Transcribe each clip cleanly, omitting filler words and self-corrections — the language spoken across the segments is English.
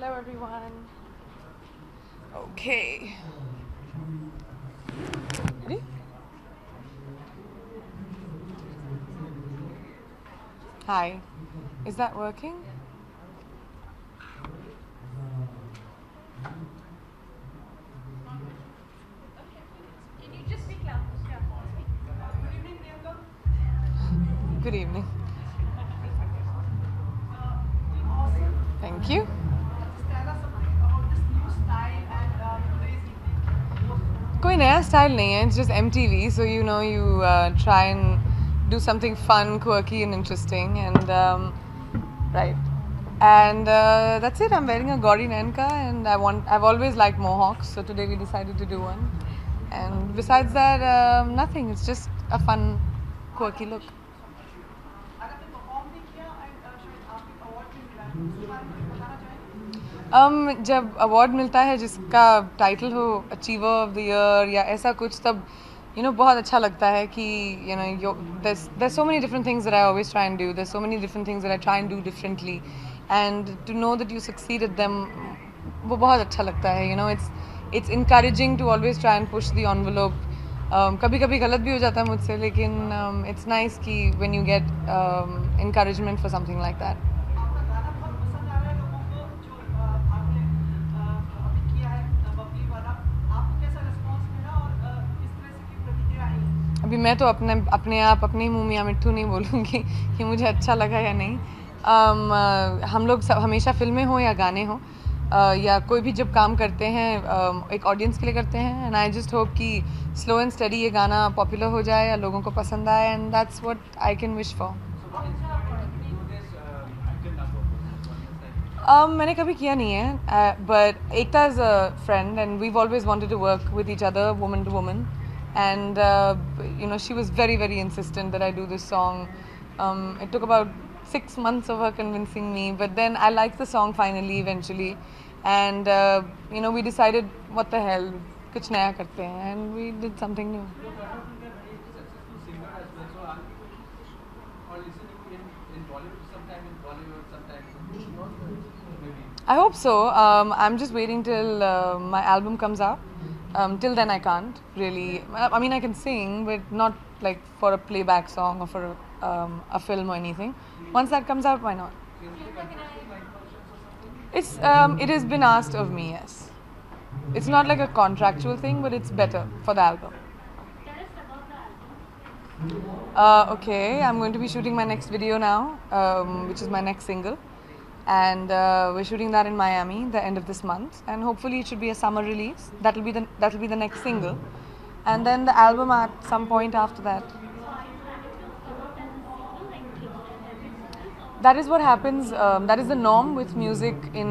Hello everyone. Okay. Ready? Hi. Is that working? Can you just speak loud? Yeah. Good evening, Priyanka. Good evening. Awesome. Thank you. Just tell us about this new style and today's evening. कोई नया style नहीं है. It's just MTV, so you try and do something fun, quirky, and interesting, and right. And that's it. I'm wearing a Gauri Nanka, and I've always liked mohawks, so today we decided to do one. And besides that, nothing. It's just a fun, quirky look. आज आपने perform भी किया and शायद आपको award भी मिला है उसके बारे में बताना चाहेंगे जब अवार्ड मिलता है जिसका टाइटल हो अचीवर ऑफ द ईयर या ऐसा कुछ तब बहुत अच्छा लगता है कि there's so many different things that I always try and do. There's so many different things that I try and do differently, and to know that you succeed at them, वो बहुत अच्छा लगता है. It's encouraging to always try and push the envelope. कभी कभी गलत भी हो जाता है मुझसे, लेकिन it's nice कि when you get encouragement for something like that. आपका गाना बहुत पसंद आ रहा है लोगों को जो आपने अभी किया है बबली वाला आपको कैसा रिस्पांस मिला और किस तरह से की प्रतिक्रिया आई अभी मैं तो अपने आप अपने ही मुंह मियाँ मिट्ठू नहीं बोलूँगी कि मुझे अच्छा लगा या नहीं. हम लोग सब हमेशा फिल्में हो या गाने हो या कोई भी जब काम करते हैं एक ऑडियंस के लिए करते हैं, एंड आई जस्ट होप कि स्लो एंड स्टडी ये गाना पॉपुलर हो जाए या लोगों को पसंद आए, and that's what I can wish for. मैंने कभी किया नहीं है, but Ekta is a friend and we've always wanted to work with each other woman to woman, and she was very very insistent that I do this song. It took about 6 months of her convincing me, but then I liked the song finally eventually, and we decided what the hell, kuch naya karte hain, and we did something new. I hope so. I'm just waiting till my album comes out. Till then, I can't really. I mean, I can sing, but not like for a playback song or for a film or anything. Once that comes out, why not? It has been asked of me, yes. It's not like a contractual thing, but it's better for the album. Okay, I'm going to be shooting my next video now, which is my next single, and we're shooting that in Miami the end of this month, and hopefully it should be a summer release. That'll be the next single, and then the album at some point after that. That is what happens. That is the norm with music in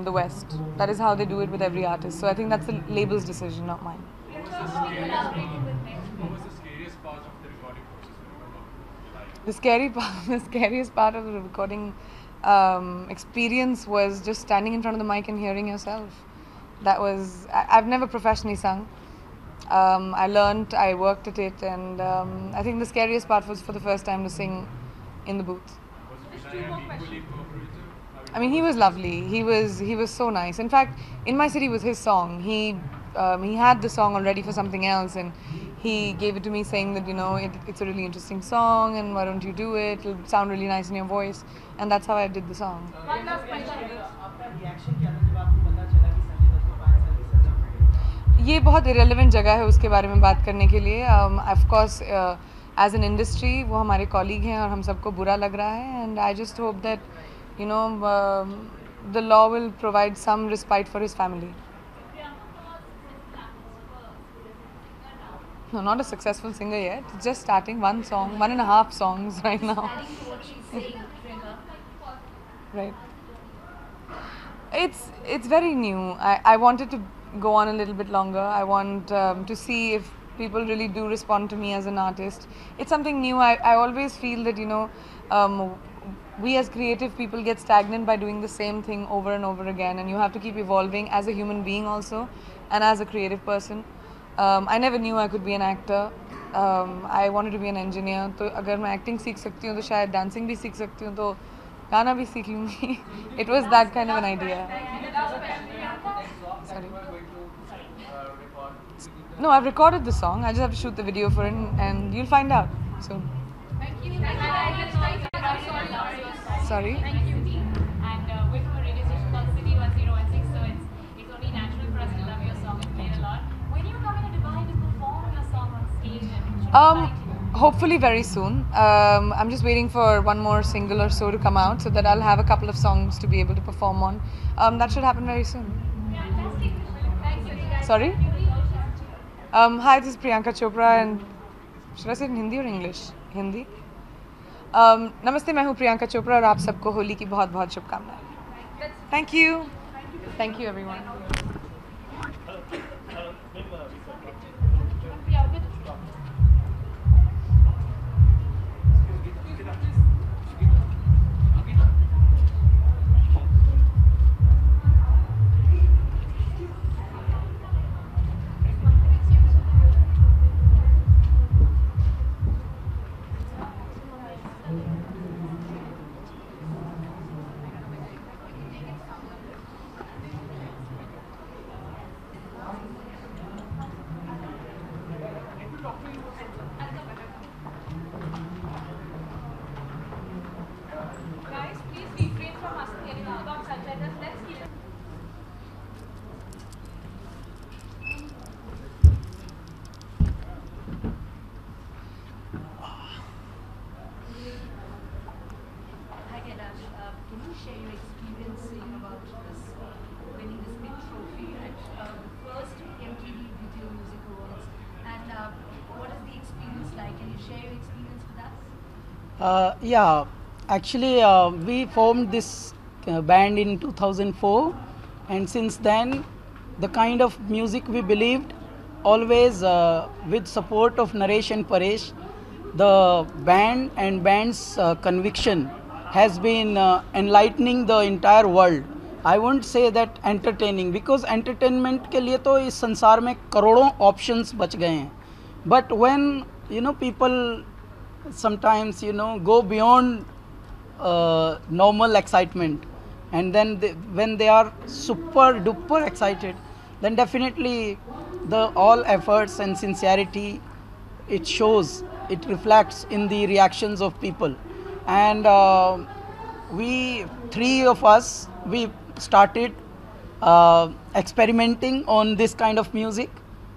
the West. That is how they do it with every artist. So I think that's the label's decision, not mine. What was the scariest part of the recording process? The scariest part of the recording experience was just standing in front of the mic and hearing yourself. I've never professionally sung. I learned, I worked at it, and I think the scariest part was for the first time to sing in the booth. Was Vinay equally cooperative? I mean, he was lovely. He was so nice. In fact, In My City was his song. He had the song already for something else, and he gave it to me saying that it's a really interesting song, and why don't you do it? It'll sound really nice in your voice, and that's how I did the song. आपका reaction क्या था जब आपको पता चला कि संजय दत्त को 5 साल की सजा मिली ये बहुत irrelevant जगह है उसके बारे में बात करने के लिए. Of course, as an industry, वो हमारे colleague हैं और हम सबको बुरा लग रहा है, and I just hope that the law will provide some respite for his family. No, not a successful singer yet. Just starting one song, 1.5 songs right now. Right. It's very new. I wanted to go on a little bit longer. I want to see if people really do respond to me as an artist. It's something new. I always feel that we as creative people get stagnant by doing the same thing over and over again, and you have to keep evolving as a human being also, and as a creative person. I never knew I could be an actor. I wanted to be an engineer. तो अगर मैं acting सीख सकती हूँ तो शायद dancing भी सीख सकती हूँ, तो गाना भी सीख लूँगी. It was that kind of an idea. Sorry. No, I've recorded the song. I just have to shoot the video for it, and you'll find out soon. Sorry. And we're from a radio station called City 1016, so it's only natural for us to love your song and play it a lot. When are you coming to Dubai to perform your song on stage and Hopefully very soon. I'm just waiting for one more single or so to come out, so that I'll have a couple of songs to be able to perform on. That should happen very soon. Fantastic. Thanks. Sorry. Hi, this is Priyanka Chopra, and should I say it in Hindi or English? Hindi. नमस्ते, मैं हूँ प्रियंका चोपड़ा और आप सबको होली की बहुत बहुत शुभकामनाएं. Thank you. Thank you everyone. Guys, please refrain from asking anything about subtitles. Let's keep it. Hi Kailash, can you share your experience about this winning this big trophy at the first MTV Video Music Awards, and what is the experience like? Can you share your experience with us? Yeah, actually we formed this band in 2004, and since then the kind of music we believed, always with support of Naresh and Paresh, the band and band's conviction has been enlightening the entire world. I won't say that entertaining, because entertainment के लिए तो इस संसार में करोड़ों options बच गए हैं. But when people sometimes go beyond normal excitement, and then when they are super duper excited, then definitely the all efforts and sincerity, it shows, it reflects in the reactions of people. And we three of us, we started experimenting on this kind of music,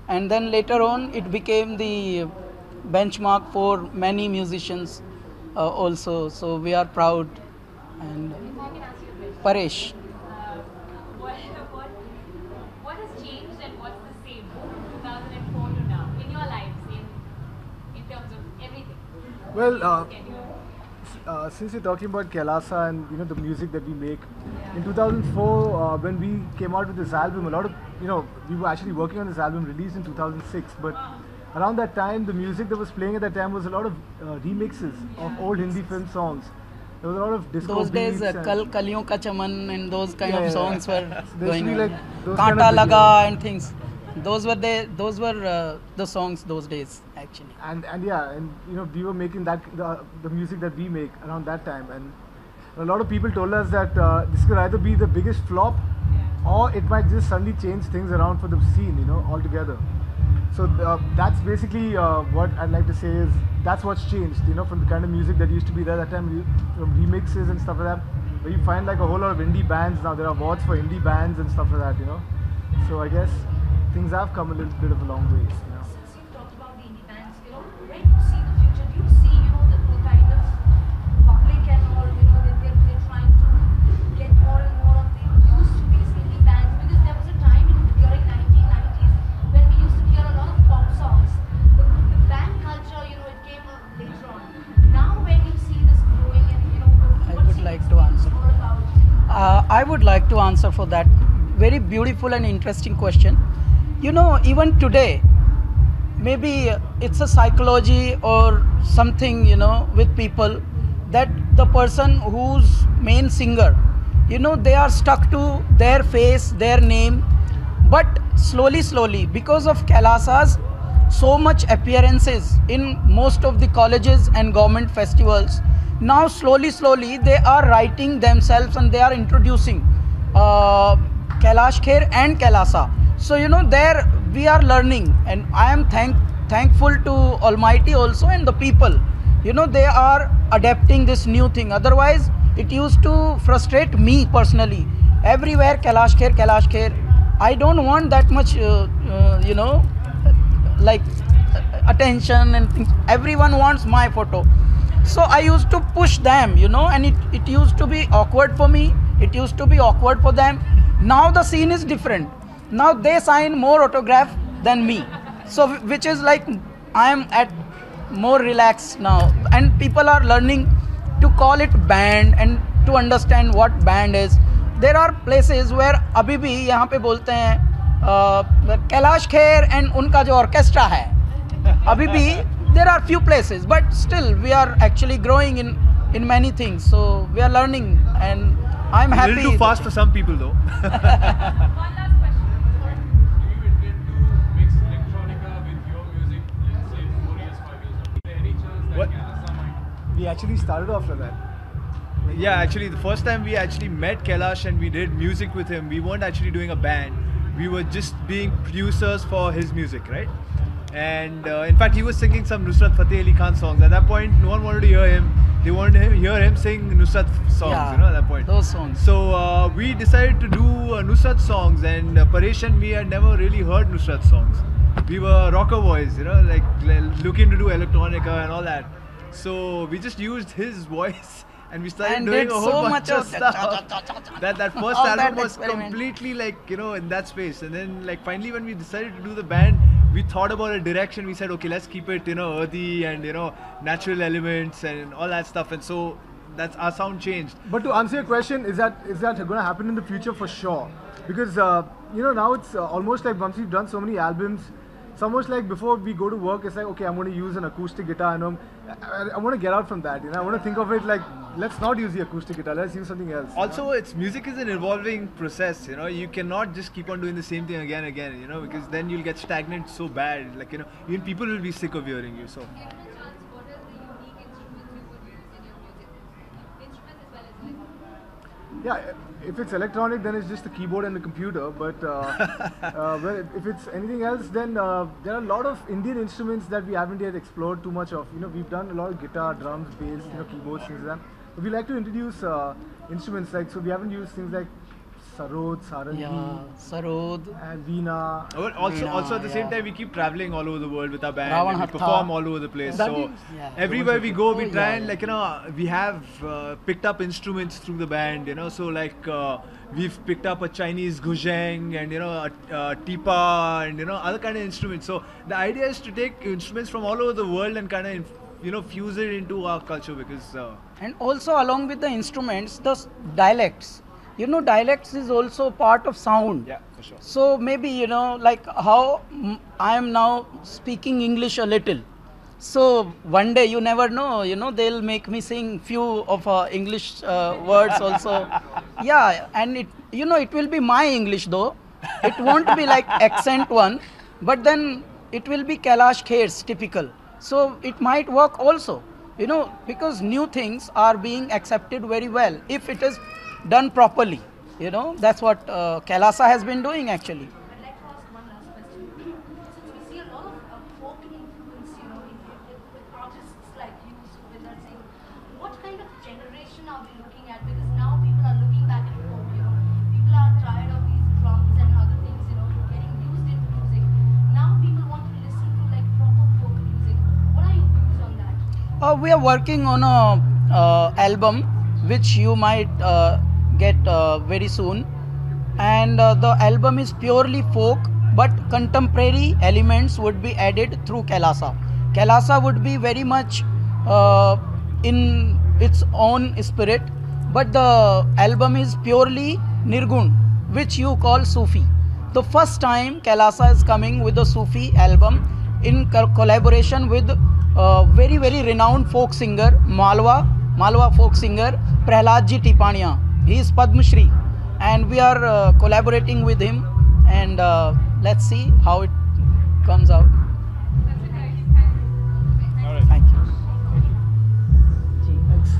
and then later on it became the benchmark for many musicians also. So we are proud. And If I can ask you a question. Paresh. What has changed and what's the same from 2004 to now in your lives in terms of everything? Well, Schedule. since you're talking about Kailasa and the music that we make, in 2004 when we came out with this album, a lot of we were actually working on this album released in 2006, but around that time the music that was playing at that time was a lot of remixes of old Hindi film songs. There was a lot of disco Those days, beats and- Kal Kaliyon Ka Chaman and those kind Yeah, of yeah, songs yeah. were There used to going be on. like those kind Kaanta of Laga videos. and things. Those were the songs those days actually. and yeah, and we were making that the music that we make around that time, and a lot of people told us that this could either be the biggest flop, or it might just suddenly change things around for the scene, altogether. So that's basically what I'd like to say is that's what's changed, from the kind of music that used to be there that time, from remixes and stuff like that, where you find like a whole lot of indie bands now. There are awards for indie bands and stuff like that, So I guess things have come a little bit of a long way, Since you talked about the indie bands, where do you see the future? Do you see, the kind of public and all, that they're trying to get more and more of the use to these indie bands? Because there was a time during 1990s when we used to hear a lot of pop songs. The band culture, it came later on. Now where do you see this growing, and I what's would your like to experience answer. more about? I would like to answer for that very beautiful and interesting question. Even today, maybe it's a psychology or something, with people, that the person who's main singer, they are stuck to their face, their name. But slowly, because of Kailasa's so much appearances in most of the colleges and government festivals, now slowly they are writing themselves, and they are introducing Kailash Kher and Kailasa. So there we are learning, and I am thankful to Almighty also and the people. They are adapting this new thing. Otherwise, it used to frustrate me personally. Everywhere Kailash Kher, Kailash Kher. I don't want that much, like attention and things. Everyone wants my photo. So I used to push them, and it used to be awkward for me. It used to be awkward for them. Now the scene is different. Now they sign more autograph than me. So which is like I am at more relaxed now, and people are learning to call it band and to understand what band is. There are places where अभी भी यहाँ पे बोलते हैं Kailash Kher and उनका जो orchestra है अभी भी there are few places, but still we are actually growing in many things, so we are learning, and I'm happy. A little too fast for some people though. One last question. Do you intend to mix electronica with your music, let's say 4 years, 5 years? Is there any chance that What? Kailasa might? We actually started off like that. Yeah, actually, the first time we actually met Kailash and we did music with him, we weren't actually doing a band. We were just being producers for his music, right? And in fact, he was singing some Nusrat Fateh Ali Khan songs. At that point, no one wanted to hear him. They wanted to hear him sing Nusrat songs, Yeah, at that point. those songs. So we decided to do Nusrat songs, and Paresh and me had never really heard Nusrat songs. We were rocker boys, like looking to do electronica and all that. So we just used his voice. And we started And doing did a whole so bunch much of of stuff. That first All that album was experiment. completely like in that space. And then like finally when we decided to do the band, we thought about a direction. We said, okay, let's keep it earthy and natural elements and all that stuff. And so that's our sound changed. But to answer your question, is that going to happen in the future? For sure, because now it's almost like once we've done so many albums, it's almost like before we go to work, it's like, okay, I'm going to use an acoustic guitar, and I want to get out from that. I want to think of it like, let's not use the acoustic guitar, let's use something else. Also, music is an evolving process. You cannot just keep on doing the same thing again and again. Because then you'll get stagnant so bad. Like even people will be sick of hearing you. So. Given a chance, what are the unique instruments you would use in your music? Instruments as well as electronic. Yeah, if it's electronic, then it's just the keyboard and the computer. But well, if it's anything else, then there are a lot of Indian instruments that we haven't yet explored too much of. We've done a lot of guitar, drums, bass, keyboards, things like that. But we like to introduce instruments so we haven't used things like sarod, sarangi, Yeah, Sarod. and veena. Also at the same yeah. time we keep traveling all over the world with our band Ravan and we Hatta. perform all over the place. That So is- yeah. everywhere we go we Oh, try yeah, and we have picked up instruments through the band. So we've picked up a Chinese guzheng and a tipa and other kind of instruments. So the idea is to take instruments from all over the world and kind of fuse it into our culture because And also along with the instruments, the dialects. Dialects is also part of sound. yeah, for sure. So maybe, like how I am now speaking English a little. So one day, you never know, they'll make me sing few of English words also. Yeah, and it will be my English though. It won't be like accent one, but then it will be Kailash Kher's typical. So it might work also, because new things are being accepted very well if it is done properly. That's what Kailasa has been doing actually. I'd like to ask one last question. Since we see a lot of folk influence, with artists like you, Sukhvinder Singh, what kind of generation are we looking at? Because now people are looking back at folk, people are tired of these drums and other things, getting used into music. Now people want to listen to like proper folk music. What are your views on that? We are working on a album which you might get very soon, and the album is purely folk, but contemporary elements would be added through Kailasa. Kailasa would be very much in its own spirit, but the album is purely Nirgun, which you call Sufi. The first time Kailasa is coming with a Sufi album in collaboration with very very renowned folk singer Malwa folk singer Prahlad Ji Tipania. He is Padma Shri, and we are collaborating with him, and let's see how it comes out. Thank you. Thanks.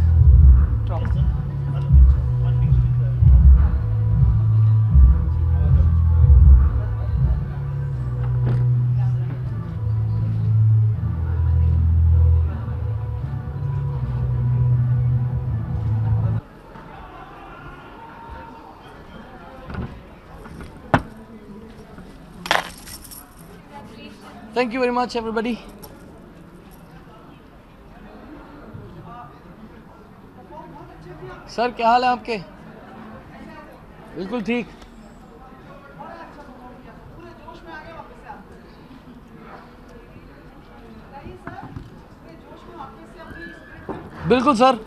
Thank you very much everybody. Sir क्या हाल है आपके? बिल्कुल ठीक। बिल्कुल sir,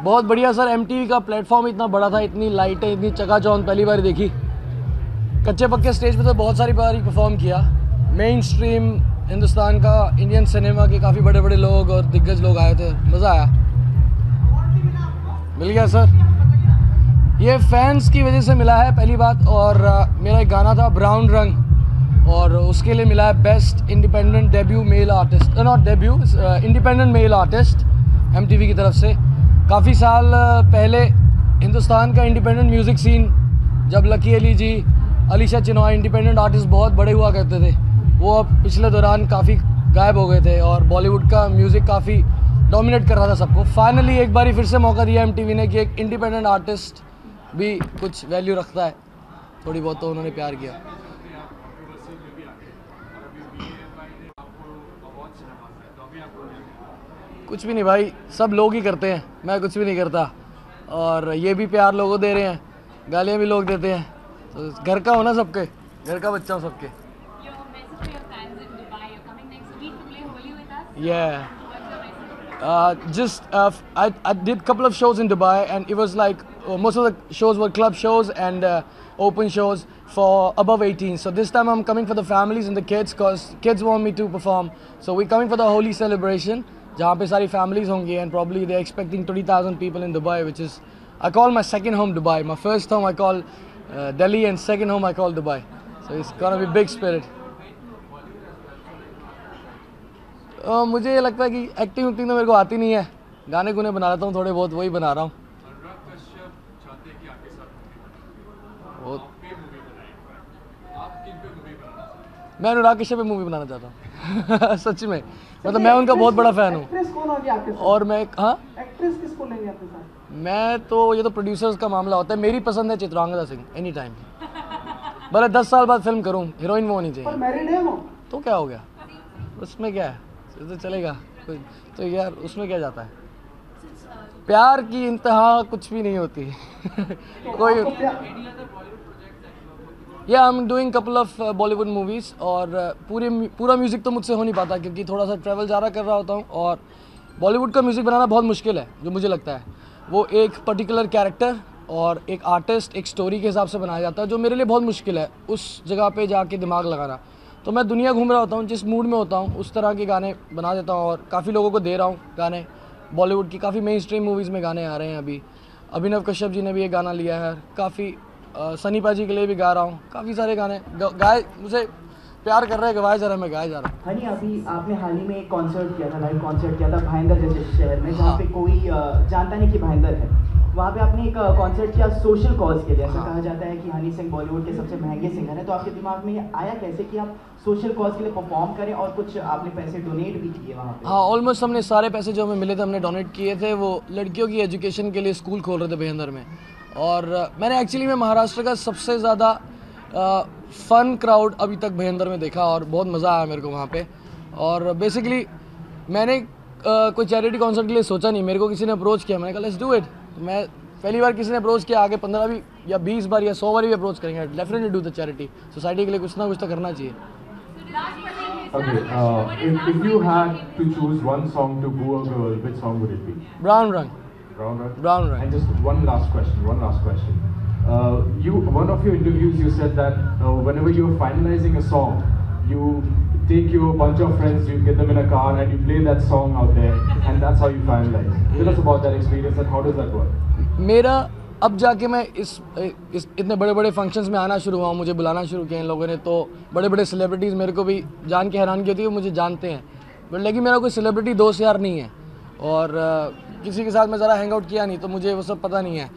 बहुत बढ़िया sir. MTV का platform इतना बड़ा था, इतनी लाइटें, इतनी चकाचौंध पहली बार देखी। कच्चे पक्के स्टेज पे तो बहुत सारी बार परफॉर्म किया। मेन स्ट्रीम हिंदुस्तान का, इंडियन सिनेमा के काफ़ी बड़े बड़े लोग और दिग्गज लोग आए थे, मज़ा आया। मिल गया सर, ये फैंस की वजह से मिला है पहली बात। और मेरा एक गाना था ब्राउन रंग, और उसके लिए मिला है best independent debut male artist, not debut, independent male artist MTV की तरफ से। काफ़ी साल पहले हिंदुस्तान का इंडिपेंडेंट म्यूज़िक सीन, जब लकी अली जी, अलीशा चिनॉय इंडिपेंडेंट आर्टिस्ट बहुत बड़े हुआ करते थे, वो अब पिछले दौरान काफ़ी गायब हो गए थे और बॉलीवुड का म्यूज़िक काफ़ी डोमिनेट कर रहा था सबको। फाइनली एक बारी फिर से मौका दिया MTV ने कि एक इंडिपेंडेंट आर्टिस्ट भी कुछ वैल्यू रखता है, थोड़ी बहुत तो उन्होंने प्यार किया। कुछ भी नहीं भाई, सब लोग ही करते हैं, मैं कुछ भी नहीं करता। और ये भी प्यार लोगों दे रहे हैं, गालियाँ भी लोग देते हैं, तो घर का होना सबके, घर का बच्चा हो सबके। Your message to your fans in Dubai. You're coming next week to play Holi with us. Yeah. What's your message? I did couple of shows in Dubai, and it was like most of the shows were club shows and open shows for above 18. So this time I'm coming for the families and the kids, cause kids want me to perform. So we're coming for the Holi celebration, जहाँ पे सारी families होंगी, and probably they're expecting 20,000 people in Dubai, which is, I call my second home Dubai. My first home I call Delhi, and second home I call Dubai. So it's gonna be big spirit. मुझे ये लगता है कि acting तो मेरे को आती नहीं है, गाने गुने बना लेता हूँ थोड़े बहुत, वही बना रहा हूँ। अनुराग कश्यप चाहते हैं कि आपके साथ वो पे मूवी बनाएं, आप किन पे मूवी बनाना चाहते हैं? मैं अनुराग कश्यप पे मूवी बनाना चाहता हूँ सच में, मतलब मैं उनका बहुत बड़ा फ़ैन हूँ। एक्ट्रेस कौन होगी आपके साथ? और मैं, हाँ, एक्ट्रेस किसको लेंगे आपके साथ? मैं तो, ये तो प्रोड्यूसर्स का मामला होता है। मेरी पसंद है चित्रांगदा सिंह, एनी टाइम, भले 10 साल बाद फिल्म करूँ, हीरोइन वो होनी और चाहिए। मैरिड है वो? तो क्या हो गया, उसमें क्या है, तो चलेगा कोई, तो यार उसमें क्या जाता है, प्यार की इंतहा कुछ भी नहीं होती कोई। या I am doing couple of Bollywood movies, और पूरा म्यूज़िक तो मुझसे हो नहीं पाता क्योंकि थोड़ा सा ट्रैवल ज़्यादा कर रहा होता हूँ, और बॉलीवुड का म्यूज़िक बनाना बहुत मुश्किल है। जो मुझे लगता है वो एक पर्टिकुलर कैरेक्टर और एक आर्टिस्ट, एक स्टोरी के हिसाब से बनाया जाता है, जो मेरे लिए बहुत मुश्किल है उस जगह पे जाके दिमाग लगाना। तो मैं दुनिया घूम रहा होता हूँ, जिस मूड में होता हूँ उस तरह के गाने बना देता हूँ, और काफ़ी लोगों को दे रहा हूँ गाने। बॉलीवुड की काफ़ी मेन स्ट्रीम मूवीज़ में गाने आ रहे हैं अभी। अभिनव कश्यप जी ने भी एक गाना लिया है, काफ़ी सनी पाजी के लिए भी गा रहा हूँ, काफ़ी सारे गाने गाए, मुझे प्यार कर रहे हैं, गवाए जा रहा है, मैं गाए जा रहा हूँ। हनी, अभी आपने हाल ही में एक कॉन्सर्ट किया था, लाइव कॉन्सर्ट किया था भाईंदर जैसे शहर में, जहाँ पे कोई जानता नहीं कि भाईंदर है। वहाँ पे आपने एक कॉन्सर्ट किया सोशल कॉज के लिए। ऐसा कहा जाता है कि हनी सिंह बॉलीवुड के सबसे महंगे सिंगर हैं, तो आपके दिमाग में ये आया कैसे कि आप सोशल कॉज के लिए परफॉर्म करें, और कुछ आपने पैसे डोनेट भी किए वहाँ पे? हाँ, ऑलमोस्ट हमने सारे पैसे जो हमें मिले थे हमने डोनेट किए थे। वो लड़कियों की एजुकेशन के लिए स्कूल खोल रहे थे भाईंदर में, और मैंने एक्चुअली में महाराष्ट्र का सबसे ज़्यादा फ़न क्राउड अभी तक भाईंदर में देखा, और बहुत मज़ा आया मेरे को वहाँ पे। और बेसिकली मैंने कोई चैरिटी कॉन्सर्ट के लिए सोचा नहीं, मेरे को किसी ने अप्रोच किया, मैंने कहा लेट्स डू इट। तो मैं पहली बार किसी ने अप्रोच किया, आगे 15 भी या 20 बार या 100 बार भी अप्रोच करेंगे, definitely do the charity. Society के लिए कुछ ना कुछ तो करना चाहिए। Okay, if you had to choose one song to boo a girl, which song would it be? Brown रंग। Brown Rug? Brown Rug. And just one last question. One of your interviews, you said that whenever you're finalizing a song, you take your bunch of friends, you get them in a car, and you play that song out there, and that's how you finalize. Tell us about that experience and how does that work? मेरा अब जाके मैं इस इतने बड़े बड़े functions में आना शुरू हुआ हूँ, मुझे बुलाना शुरू किया इन लोगों ने, तो बड़े बड़े सेलिब्रिटीज़ मेरे को भी जान के हैरानगी होती है, मुझे जानते हैं, बट लेकिन मेरा कोई सेलिब्रिटी दोस्त यार नहीं है, और किसी के साथ मैं ज़रा हैंग आउट किया नहीं, तो मुझे वो सब पता नहीं है।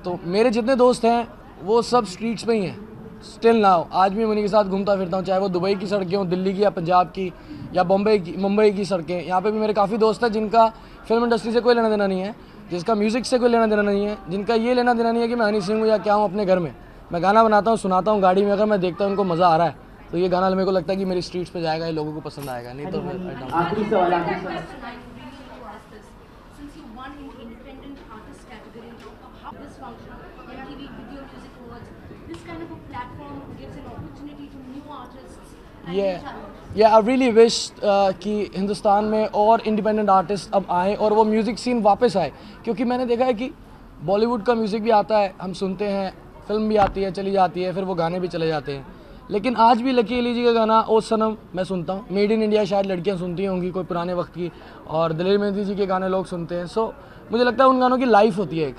तो मेरे जितने दोस्त हैं वो सब स्ट्रीट्स पे ही हैं स्टिल नाउ, आज भी मैं उन्हीं के साथ घूमता फिरता हूँ, चाहे वो दुबई की सड़कें हों, दिल्ली की या पंजाब की या मुंबई की सड़कें। यहाँ पे भी मेरे काफ़ी दोस्त हैं जिनका फिल्म इंडस्ट्री से कोई लेना देना नहीं है, जिसका म्यूज़िक से कोई लेना देना नहीं है, जिनका ये लेना देना नहीं है कि मैं हनी सिंह हूँ या क्या हूँ। अपने घर में मैं गाना बनाता हूँ, सुनाता हूँ, गाड़ी में अगर मैं देखता हूँ उनको मज़ा आ रहा है तो ये गाना मेरे को लगता है कि मेरी स्ट्रीट्स पे जाएगा, ये लोगों को पसंद आएगा, नहीं तो आखिरी सवाल, आखिरी सवाल। Since you won in the independent artist category, how this function, MTV Video Music Awards, this kind of a platform gives an opportunity to new artists and new talent. Yeah, I really wish कि हिंदुस्तान में और independent artist अब आए और वो music scene वापस आए, क्योंकि मैंने देखा है कि बॉलीवुड का म्यूज़िक भी आता है, हम सुनते हैं, फिल्म भी आती है, चली जाती है, फिर वो गाने भी चले जाते हैं, लेकिन आज भी लकी अली जी का गाना ओ सनम मैं सुनता हूँ। मेड इन इंडिया शायद लड़कियाँ सुनती होंगी कोई पुराने वक्त की, और दिलेर मेहंदी जी के गाने लोग सुनते हैं। सो मुझे लगता है उन गानों की लाइफ होती है एक,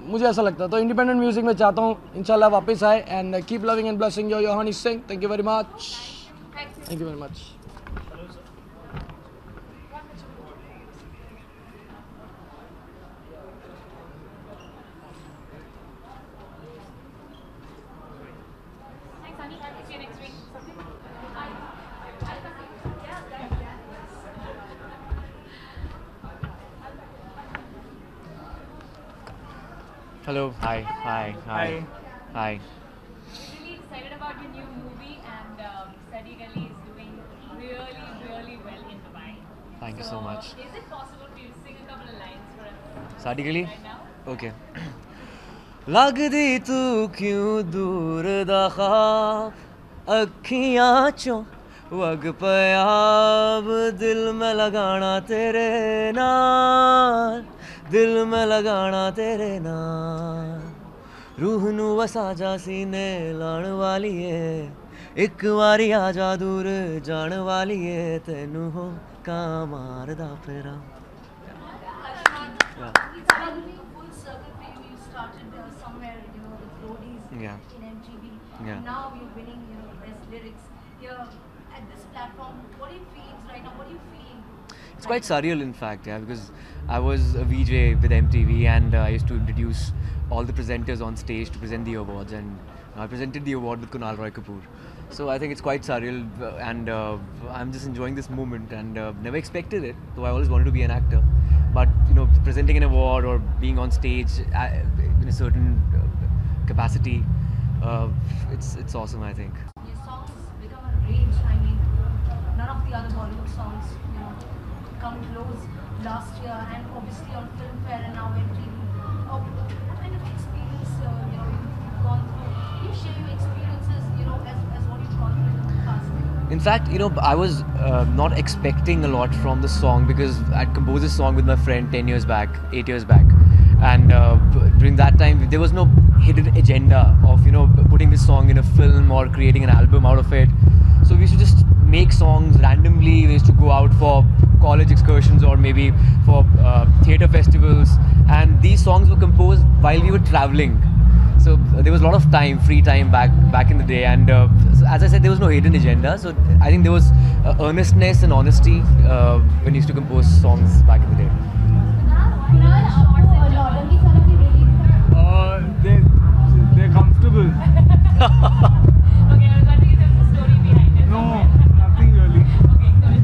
मुझे ऐसा लगता है। तो इंडिपेंडेंट म्यूज़िक में चाहता हूँ इंशाल्लाह वापस आए। And keep loving and blessing your Honey Singh. Thank you very much, thank you very much. Hello, hi. Really excited about your new movie, and Sadi Gali is doing really well in Dubai. Thank you so much. Is it possible for you to sing a couple of lines for us Sadi Gali? right now? Okay. लगदी तू क्यों दूर दा ख्वाब अखियां चों वग पयाब दिल में लगाना तेरे नाल, दिल में लगाना तेरे नाल, रूह नू वसा जा सीने लाण वाली है, एक वारी आ जा दूर जान वाली है, तेनू हो का मारदा फिरा। Full circle for you. You started somewhere, with roadies in MTV. Yeah. Now you're winning, best lyrics. You're at this platform. What do you feel right now? What do you feel? It's quite surreal, in fact, because I was a VJ with MTV, and I used to introduce all the presenters on stage to present the awards, and I presented the award with Kunal Roy Kapoor. So I think it's quite surreal, and I'm just enjoying this moment, and never expected it, though I always wanted to be an actor. But presenting an award or being on stage in a certain capacity, it's awesome, I think. Your songs become a range. I mean, none of the other Bollywood songs, come close last year, and obviously on Filmfare and now MTV. What kind of experience, you've gone through? Can you share your experiences, as what you've gone through in the past? In fact, I was not expecting a lot from the song, because I'd composed this song with my friend 8 years back, and during that time there was no hidden agenda of putting this song in a film or creating an album out of it. So we used to just make songs randomly. We used to go out for college excursions or maybe for theatre festivals, and these songs were composed while we were traveling. So there was a lot of time, free time back in the day, and as I said, there was no hidden agenda. So I think there was earnestness and honesty when we used to compose songs back in the day. They're comfortable. Okay, I was wondering if there's a story behind it. No, nothing really. Okay, good.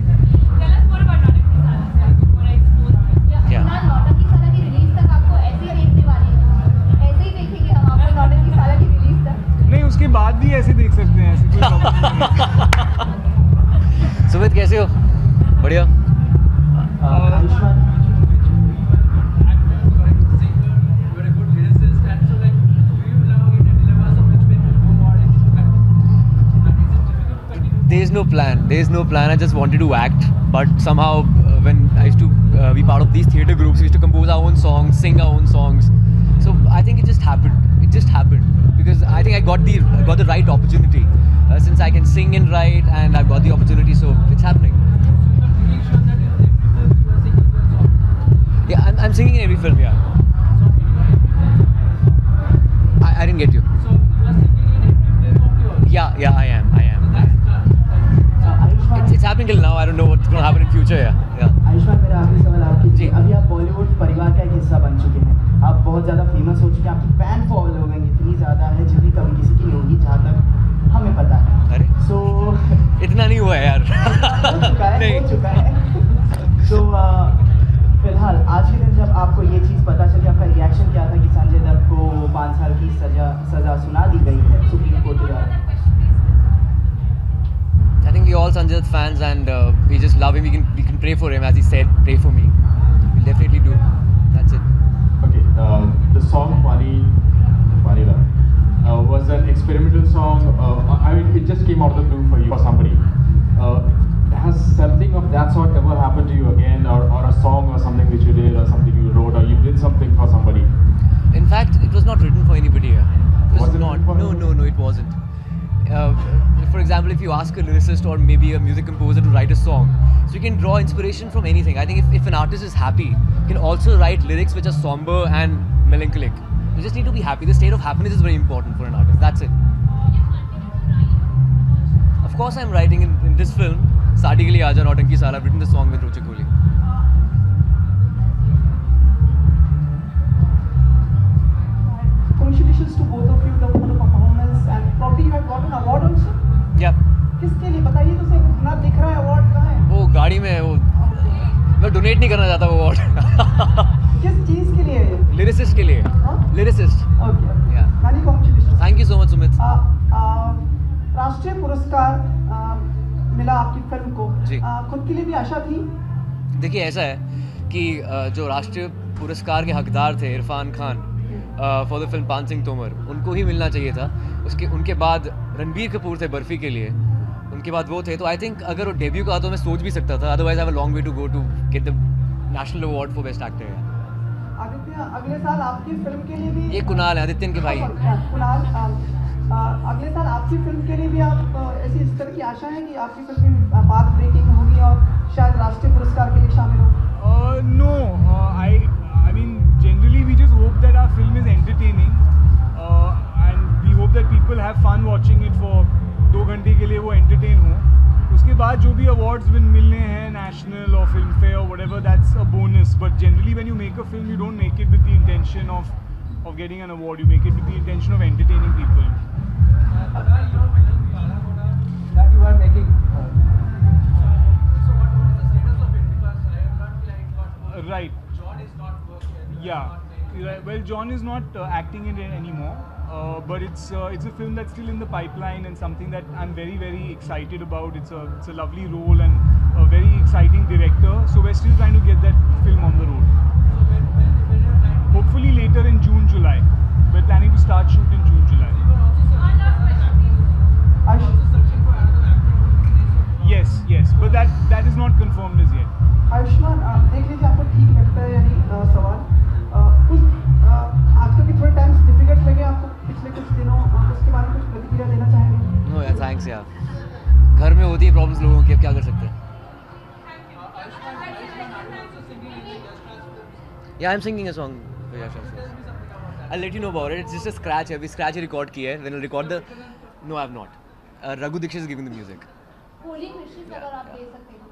Tell us more about Naughty Sala before I expose it. Yeah. नौटंकी साला की release तक आपको ऐसे ही देखने वाले हैं, ऐसे ही देखेंगे हम आपको नौटंकी साला की रिलीज तक। नहीं, उसके बाद भी ऐसे देख सकते हैं, ऐसे कोई प्रॉब्लम नहीं। सुमित कैसे हो? बढ़िया। Ayushman, There's no plan. I just wanted to act, but somehow when I used to be part of these theatre groups, we used to compose our own songs, sing our own songs. So I think it just happened because I think I got the right opportunity. Since I can sing and write, and I've got the opportunity, so it's happening. Yeah, I'm singing in every film. Yeah. I didn't get you. Yeah, I am. It's happening till now. I don't know what's going to happen in future. Yeah. Ayushman, मेरा आखिरी सवाल आपके जी। अभी आप बॉलीवुड परिवार का एक हिस्सा बन चुके हैं, आप बहुत ज़्यादा फेमस हो चुके हैं, आपकी फैन फॉलोइंग इतनी ज़्यादा है जितनी कभी किसी की नहीं होगी, जहाँ तक हमें पता है। अरे सो इतना नहीं हुआ है यार। हो चुका है। तो फिलहाल आज के दिन जब आपको ये चीज़ पता चली, आपका रिएक्शन क्या था कि संजय दत्त को 5 साल की सज़ा सुना दी गई है सुप्रीम कोर्ट द्वारा? we're all Sanjay Dutt fans, and we just love him. We can pray for him, as he said, pray for me. We'll definitely do. That's it. Okay, the song Pani was an experimental song. I mean, it just came out of the blue for you, for somebody. Has something of that sort ever happened to you again, or a song or something which you did, or something you wrote, or you did something for somebody? In fact, it was not written for anybody. It was not. No, it wasn't. For example, if you ask a lyricist or maybe a music composer to write a song, so you can draw inspiration from anything. I think if an artist is happy, you can also write lyrics which are somber and melancholic. You just need to be happy. The state of happiness is very important for an artist. That's it. Of course, I'm writing in this film, Saadi Ke Liye Aaja Nautanki Saal. I've written the song with Rochik Kohli. Congratulations to both of you for the performance, and probably you have got an award also. Yeah. किसके लिए बताइए तो सही, ना दिख रहा है award कहाँ है? वो गाड़ी में है वो. मैं डोनेट नहीं करना चाहता वो अवार्ड. किस चीज़ के लिए है? लिरिसिस्ट के लिए. Lyricist. Okay. Yeah. Many congratulations. Thank you so much, Sumit. राष्ट्रीय पुरस्कार मिला आपकी फिल्म को. जी. खुद के लिए भी आशा थी? देखिए ऐसा है कि जो राष्ट्रीय पुरस्कार के हकदार थे Irfan Khan for the film पान सिंह तोमर, उनको ही मिलना चाहिए था. उनके बाद रणबीर कपूर थे बर्फी के लिए, उनके बाद वो थे. तो आई थिंक अगर वो डेब्यू का तो मैं सोच भी सकता था. Otherwise I have a long way to go to get the national award for best actor. Aditya, अगले साल आपकी फिल्म के लिए भी ये कुणाल है, आदित्यन के भाई. कुणाल, अगले साल आपकी फिल्म के लिए भी आप ऐसी इस तरह की आशा है कि आपकी फिल्म भी पाथ ब्रेकिंग होगी और शायद राष्ट्रीय पुरस्कार के लिए शामिल हो? No, I mean generally we just hope that our film is entertaining, and we hope that people have fun watching it for 2 घंटे के लिए वो entertain हो. उसके बाद जो भी awards मिलने हैं, national or film fair or whatever, that's a bonus. But generally when you make a film, you don't make it with the intention of getting an award. You make it with the intention of entertaining people. That you are making. Right. John is not working. Yeah. Well, John is not acting in it anymore. But it's a film that's still in the pipeline and something that I'm very, very excited about. It's a lovely role and a very exciting director. So we're still trying to get that film on the road. Hopefully later in June, July. We're planning to start shoot in June, July. Yes, but that is not confirmed as yet. Ayushman, देख लीजिए आपको ठीक लगता है यानी सवाल कुछ आजकल के थोड़े टाइम्स डिफिकल्ट लगे आपको पिछले कुछ दिनों, उसके बारे में कुछ प्रतिक्रिया देना चाहेंगे? नो यार, थैंक्स यार. घर में होती है प्रॉब्लम्स लोगों की, अब क्या कर सकते हैं. Yeah, I'm singing a song for Yash Ashwin. I'll let you know about it. It's just a scratch. अभी scratch record की है. Then I'll record the. No, I've not. Raghu Dixit is giving the music. Holi विशेष अगर आप दे सकते हो.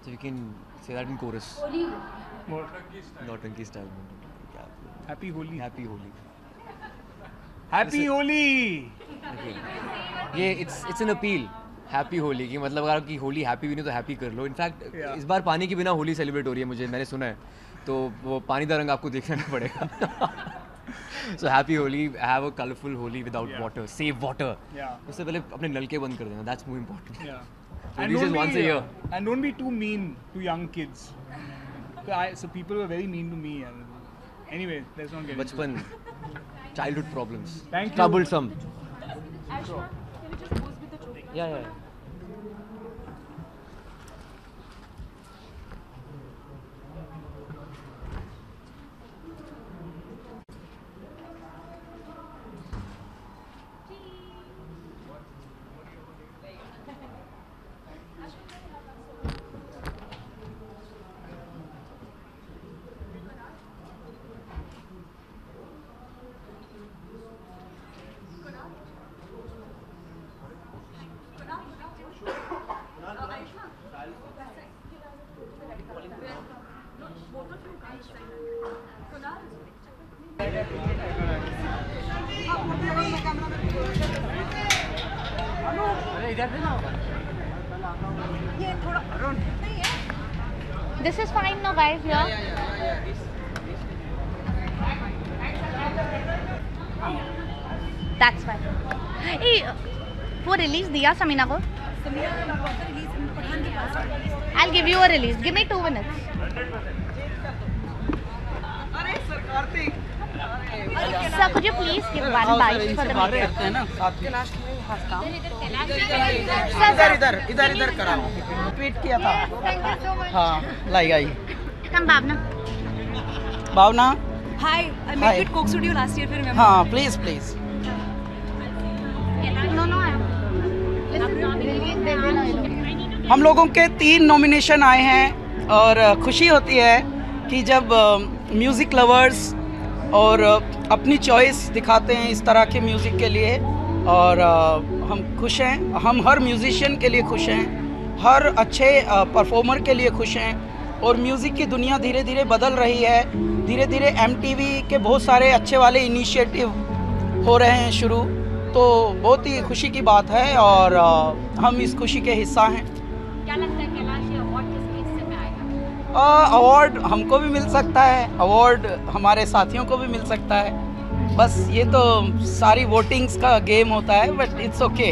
So you can say that in chorus. Holi. Nautanki style. Happy Holi. Happy Holi. Happy Holi. Okay. ये it's an appeal. Happy Holi की मतलब अगर आपकी Holi happy भी नहीं तो हैप्पी कर लो. इनफैक्ट इस बार पानी के बिना होली सेलिब्रेट हो रही है, मैंने सुना है. तो वो पानी का रंग आपको देखना पड़ेगा. So happy Holi, have a colourful Holi without water, save water. उससे पहले अपने नलके बंद कर देना, that's more important. And don't be too mean to young kids. So people were very mean to me. Anyway, let's not get into it. बचपन, childhood problems. Thank you. Troublesome. Ashman, can we just pose with the trophy? Yeah. This is fine now, guys. Yeah. That's fine. Hey, वो release दिया समीना को? I'll give you a release. Give me 2 minutes. Sir, could you please give one bite for the media? इधर कराओ। Tweet किया था। Thank you so much. हाँ, लाई आई। Come, Bhavna. Bhavna. Hi, I met you at Coke Studio last year. Remember? हाँ, please please. No, I am. Listen, हम लोगों के 3 नॉमिनेशन आए हैं और खुशी होती है कि जब म्यूज़िक लवर्स और अपनी चॉइस दिखाते हैं इस तरह के म्यूज़िक के लिए और हम खुश हैं। हम हर म्यूज़िशियन के लिए खुश हैं, हर अच्छे परफॉर्मर के लिए खुश हैं और म्यूज़िक की दुनिया धीरे धीरे बदल रही है। धीरे धीरे MTV के बहुत सारे अच्छे वाले इनिशिएटिव हो रहे हैं शुरू, तो बहुत ही खुशी की बात है और हम इस खुशी के हिस्सा हैं। क्या लगता है कैलाश ये अवार्ड किसके हिस्से में आएगा? अवार्ड हमको भी मिल सकता है, अवार्ड हमारे साथियों को भी मिल सकता है। बस ये तो सारी वोटिंग्स का गेम होता है, बट इट्स ओके।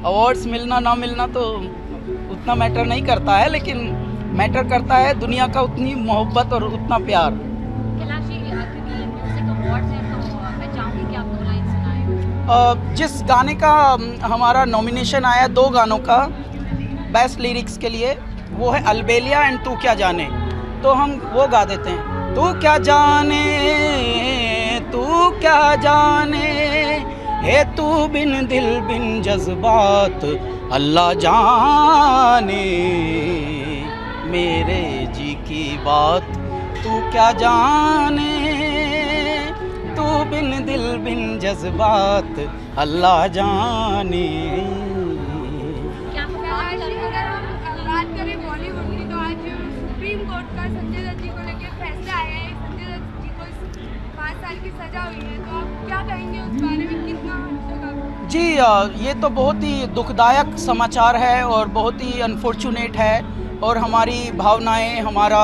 अवार्ड्स मिलना ना मिलना तो उतना मैटर नहीं करता है, लेकिन मैटर करता है दुनिया का उतनी मोहब्बत और उतना प्यार। कैलाश जी, क्योंकि ये म्यूजिक अवार्ड्स हैं तो मैं चाहूँगी कि आप 2 लाइन सुनाएं। जिस गाने का हमारा नॉमिनेशन आया 2 गानों का बेस्ट लिरिक्स के लिए, वो है अलबेलिया एंड तू क्या जाने, तो हम वो गा देते हैं। तू क्या जाने, तू क्या जाने, है तू बिन दिल बिन जज्बात अल्लाह जाने, मेरे जी की बात तू क्या जाने, तू बिन दिल बिन जज्बात अल्लाह जाने। बात करें बॉलीवुड की तो आज सुप्रीम कोर्ट का संजय दत्त जी को लेकर फैसला आया है। संजय दत्त जी को 5 साल की सजा हुई है, तो आप क्या कहेंगे उस बारे में? कितना जी, ये तो बहुत ही दुखदायक समाचार है और बहुत ही अनफॉर्चुनेट है और हमारी भावनाएं, हमारा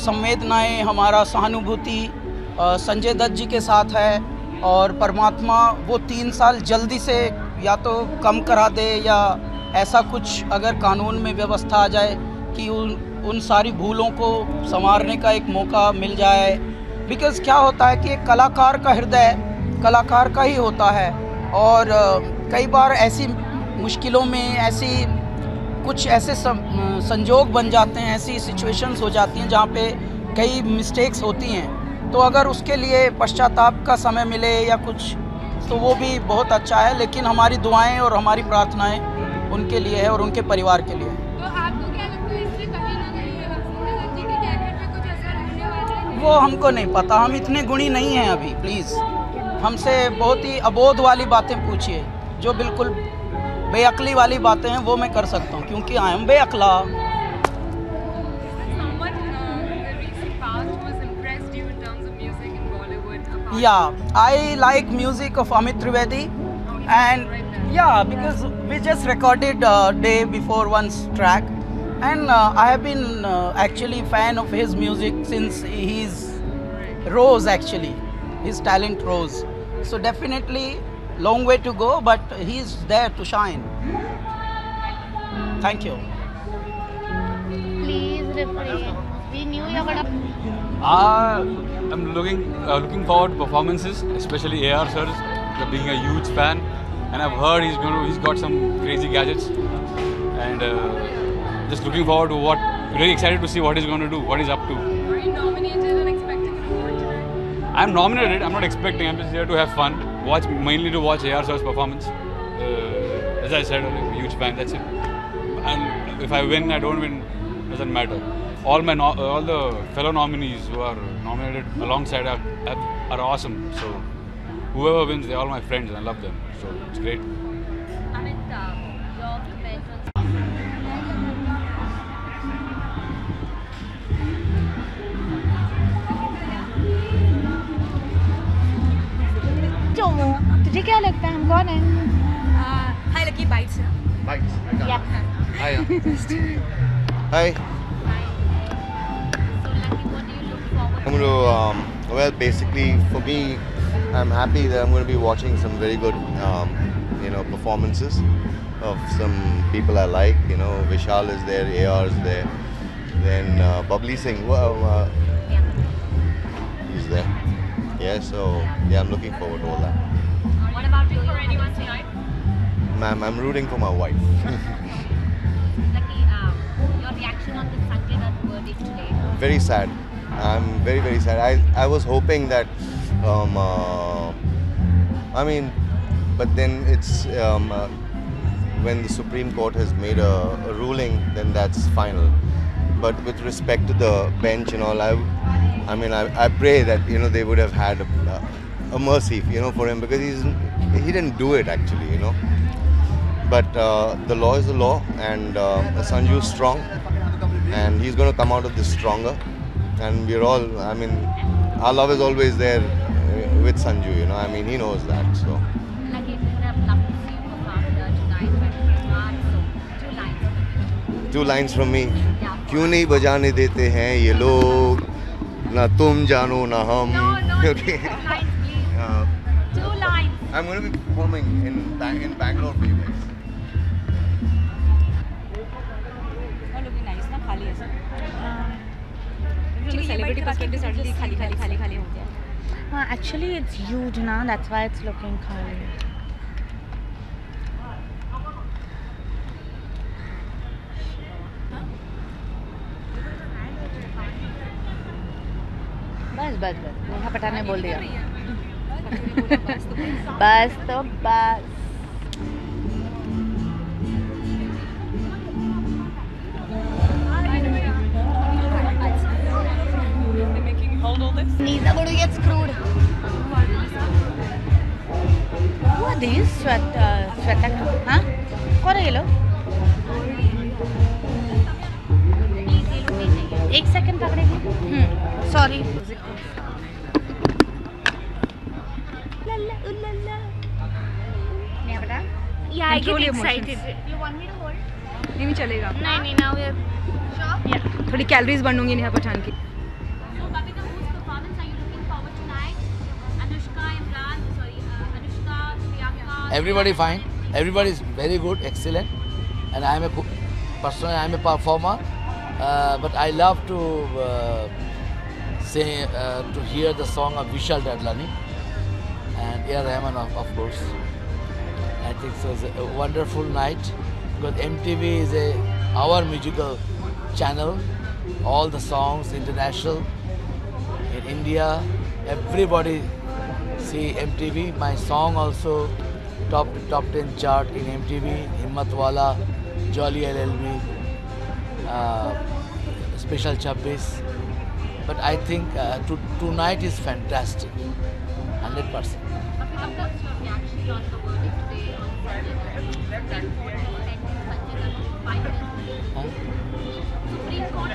संवेदनाएं, हमारा सहानुभूति संजय दत्त जी के साथ है और परमात्मा वो 3 साल जल्दी से या तो कम करा दे या ऐसा कुछ अगर कानून में व्यवस्था आ जाए कि उन सारी भूलों को संवारने का एक मौका मिल जाए। बिकॉज़ क्या होता है कि एक कलाकार का हृदय कलाकार का ही होता है और कई बार ऐसी मुश्किलों में कुछ ऐसे संजोग बन जाते हैं, ऐसी सिचुएशंस हो जाती हैं जहाँ पे कई मिस्टेक्स होती हैं, तो अगर उसके लिए पश्चाताप का समय मिले या कुछ तो वो भी बहुत अच्छा है। लेकिन हमारी दुआएं और हमारी प्रार्थनाएं उनके लिए है और उनके परिवार के लिए है। तो आपको क्या लगता है इससे कहीं ना कहीं संजय दत्त जी के कैरियर पे कुछ असर होने वाला है? वो हमको नहीं पता, हम इतने गुणी नहीं हैं अभी। प्लीज़ हमसे बहुत ही अबोध वाली बातें पूछिए, जो बिल्कुल बेअक्ली वाली बातें हैं वो मैं कर सकता हूँ क्योंकि आई एम बेअक्ला। Yeah, I like music of Amit Trivedi and yeah, because we just recorded day before one's track and I have been actually fan of his music since he's rose actually, his talent rose. So definitely long way to go, but he's there to shine. Thank you. Please refrain. We knew you were gonna. I'm looking forward to performances, especially AR sir's. Being a huge fan, and I've heard he's got some crazy gadgets, and just looking forward to really excited to see what he's going to do, what he's up to. Are you nominated and expecting an award tonight? I'm nominated. I'm not expecting. I'm just here to have fun. Mainly to watch AR sir's performance. As I said, I'm a huge fan. That's it. And if I win, I don't win, doesn't matter. All the fellow nominees who are nominated alongside are awesome. So whoever wins, they're all my friends and I love them. So it's great. Amit, your comments चोमो, तुझे क्या लगता है हम कौन हैं? Hi, Lucky Bites. Bites. Yeah. Hi. Hi. I'm going to, well, basically for me, I'm happy that I'm going to be watching some very good, performances. of some people I like. You know, Vishal is there, AR is there, then Bubbly Singh, he's there. Yeah, so yeah, I'm looking forward to all that. What about you for anyone tonight? Ma'am, I'm rooting for my wife. Lucky, your reaction on the Sanjay Dutt verdict today? Very sad. I'm very, very sad. I was hoping that, I mean, but then it's when the Supreme Court has made a ruling, then that's final. But with respect to the bench and all, I pray that, you know, they would have had a mercy, you know, for him, because he didn't do it actually, you know. But the law is the law, and Sanju's strong, and he's going to come out of this stronger. And we're all, I mean, our love is always there with Sanju, you know. I mean, he knows that. So. Lucky, would have loved to see you perform tonight, but so 2 lines. 2 lines from me. क्यों नहीं बजाने देते हैं ये लोग, ना तुम जानो ना हम. No, 2 lines, please. 2 lines. I'm going to be performing in Bangalore for you guys. looking nice ना खाली ऐसा celebrity perspective suddenly खाली हो गया. Actually it's huge ना, that's why it's looking खाली. बस नेहा पठान ने बोल दिया. बस तो बस. Neither going to get screwed. Who are these? Sweta? Huh? कौन है ये लोग? 1 second पकड़ेगी. Sorry. Yeah, I get excited. You want me to hold? नहीं चलेगा. नहीं, now we are sure. Yeah. थोड़ी कैलोरीज बढ़ूंगी नेहा पठान की. So, Babita, whose performance are you looking forward tonight? Anushka, Priyanka. Everybody fine. Everybody is very good, excellent. And I am personally I am a performer, but I love to to hear the song of Vishal Dadlani and A.R. Rahman, of course. I think so. It's a wonderful night because MTV is our musical channel. All the songs international in India, everybody see MTV. My song also top 10 chart in MTV. Himmatwala, Jolly LLB, Special 26. But I think tonight is fantastic, 100%. What's your reaction on the verdict today on Supreme Court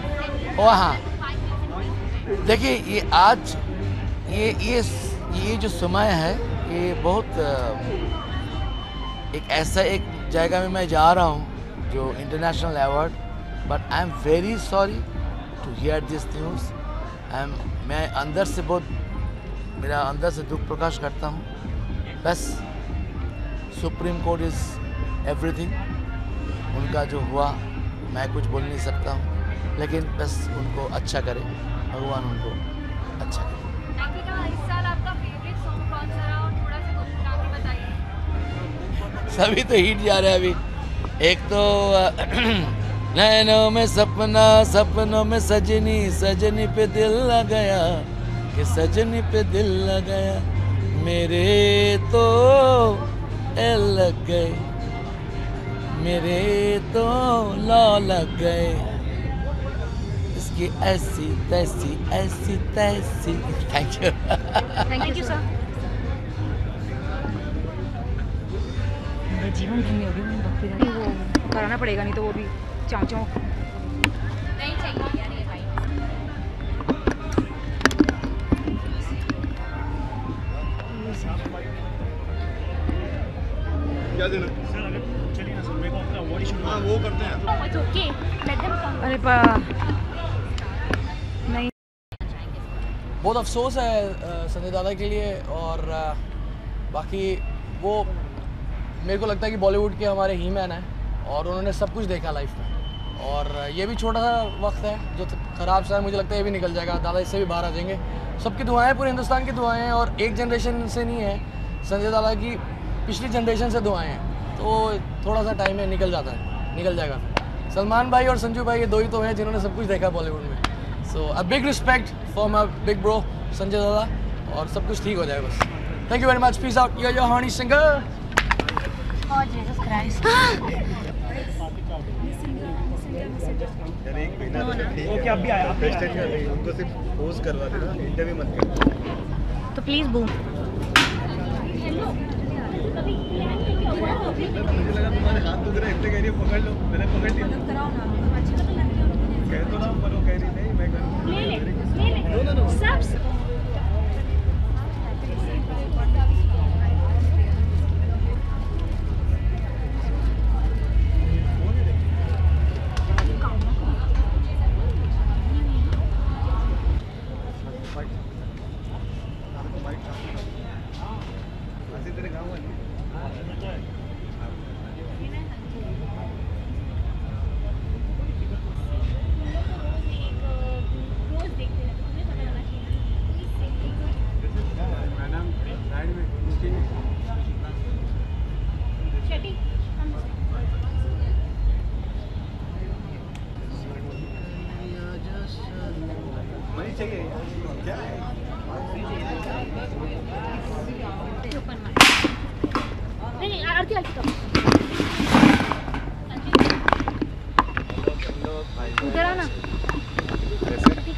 ओ हाँ, देखिए ये आज ये जो समय है, ये बहुत एक ऐसा एक जगह में मैं जा रहा हूँ जो international award. But I am very sorry to hear this news. मैं अंदर से मेरा अंदर से दुख प्रकाश करता हूँ. बस सुप्रीम कोर्ट इज़ एवरीथिंग. उनका जो हुआ मैं कुछ बोल नहीं सकता हूँ, लेकिन बस उनको अच्छा करे, भगवान उनको अच्छा करे. इस साल आपका फेवरेट सॉन्ग कौन सा रहा और थोड़ा सा गुनगुना के बताइए. सभी तो हिट जा रहे हैं अभी. एक तो नैनों में सपना, सपनों में सजनी, सजनी पे दिल लग गया, कि सजनी पे दिल लग गया, मेरे तो एल लग गए, मेरे तो लौ लग गए, इसकी ऐसी तैसी ऐसी तैसी. Thank you sir. जीवन धन्य होगी. वो कराना पड़ेगा, नहीं तो वो भी चाँव नहीं चाहिए यार ये भाई. क्या देना? चलिए ना सर, मेरे को अपना अवार्ड इशू. हाँ, वो करते हैं. It's okay. Let them come. अरे नहीं. बहुत अफसोस है संजय दादा के लिए. और बाकी वो मेरे को लगता है कि बॉलीवुड के हमारे ही मैन हैं और उन्होंने सब कुछ देखा लाइफ में, और ये भी छोटा सा वक्त है जो ख़राब सा है, मुझे लगता है ये भी निकल जाएगा, दादा इससे भी बाहर आ जाएंगे। सबकी दुआएं, पूरे हिंदुस्तान की दुआएं हैं, और एक जनरेशन से नहीं है, संजय दादा की पिछली जनरेशन से दुआएं हैं, तो थोड़ा सा टाइम है, निकल जाएगा। सलमान भाई और संजू भाई ये दो ही तो हैं जिन्होंने सब कुछ देखा बॉलीवुड में। So a big respect for my big bro Sanjay Dada, और सब कुछ ठीक हो जाएगा बस। Thank you very much, peace out, your Honey singer. Oh Jesus Christ! Okay, अब भी आया, आप टेस्ट कर रही हो, उनको सिर्फ पोस्ट करवा देना, इंटरव्यू मत कर। तो प्लीज बूम। मुझे लगा तुम्हारे हाथ दुख रहे, इसलिए कह रही हो पकड़ लो, मैंने पकड़ लिया। कह तो ना, पर वो कह रही नहीं मैं करूँगा। नो सब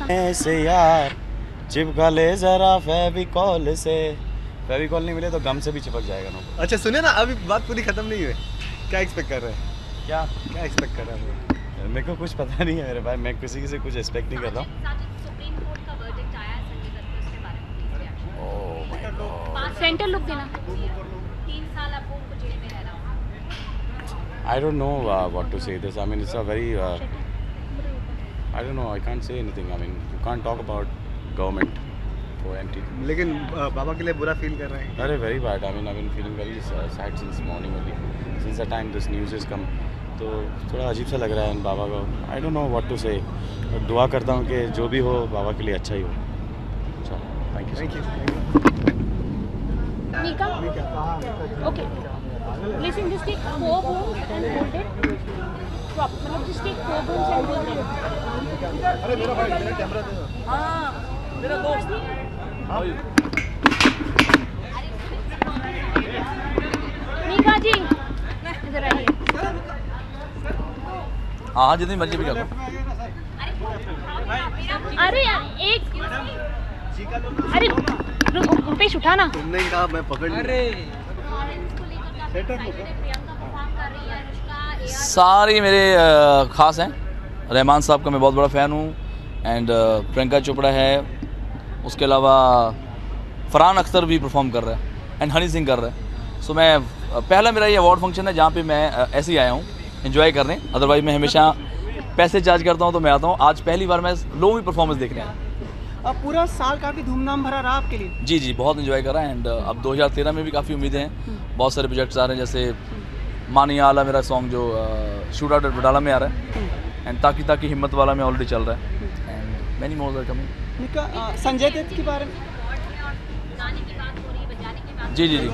ऐसे यार चिपका ले जरा फेविकॉल से, फेविकॉल नहीं मिले तो गम से भी चिपक जाएगा ना। अच्छा सुनिए ना, अभी बात पूरी खत्म नहीं हुई, क्या एक्सपेक्ट कर रहे हैं? क्या एक्सपेक्ट कर रहे हैं? मेरे को कुछ पता नहीं है मेरे भाई, मैं किसी से कुछ एक्सपेक्ट नहीं करता हूँ। Oh my God, centre look देना। 3 साल आपको उनको जेल में रहना होगा। I don't know what to say this. I mean, it's a very, I don't know, I can't say anything. I mean, you can't talk about government for entity. लेकिन बाबा के लिए बुरा फील कर रहे हैं? Very, very bad. I mean, I've been feeling very sad since morning only. Since the time this news has come. तो थोड़ा अजीब सा लग रहा है बाबा को. I don't know what to say. But दुआ करता हूँ कि जो भी हो बाबा के लिए अच्छा ही हो. चलो, thank you. Thank you. Mika? Okay. Listen, just take 4 booms and hold it. Drop. मतलब just take 4 booms and hold it. अरे मेरा भाई, मेरा कैमरा दे दो। हाँ, मेरा दोस्त। हाँ। मीका जी, इधर आइए। हाँ, जितनी मर्जी भी कर लो। अरे यार, एक। अरे, रुपेश उठा ना। तुमने कहा मैं पकड़ लूँ। अरे। सारे मेरे ख़ास हैं। रहमान साहब का मैं बहुत बड़ा फ़ैन हूँ, एंड प्रियंका चोपड़ा है, उसके अलावा फरहान अख्तर भी परफॉर्म कर रहा है, एंड हनी सिंह कर रहा है। सो मैं पहला मेरा ये अवार्ड फंक्शन है जहाँ पे मैं ऐसे ही आया हूँ एंजॉय करने। अदरवाइज मैं हमेशा पैसे चार्ज करता हूँ तो मैं आता हूँ। आज पहली बार मैं लोगों की परफॉर्मेंस देखने आया। अब पूरा साल काफ़ी धूमधाम भरा रहा आपके लिए? जी जी, बहुत एंजॉय करा। एंड अब 2013 में भी काफ़ी उम्मीदें हैं, बहुत सारे प्रोजेक्ट्स आ रहे हैं, जैसे मानिया आला मेरा सॉन्ग जो शूट आउट एट बटाला में आ रहा है, एंड ताकि ताकि हिम्मत वाला में ऑलरेडी चल रहा है, and many more are coming. Sanjay Dutt के बारे में जी जी जी,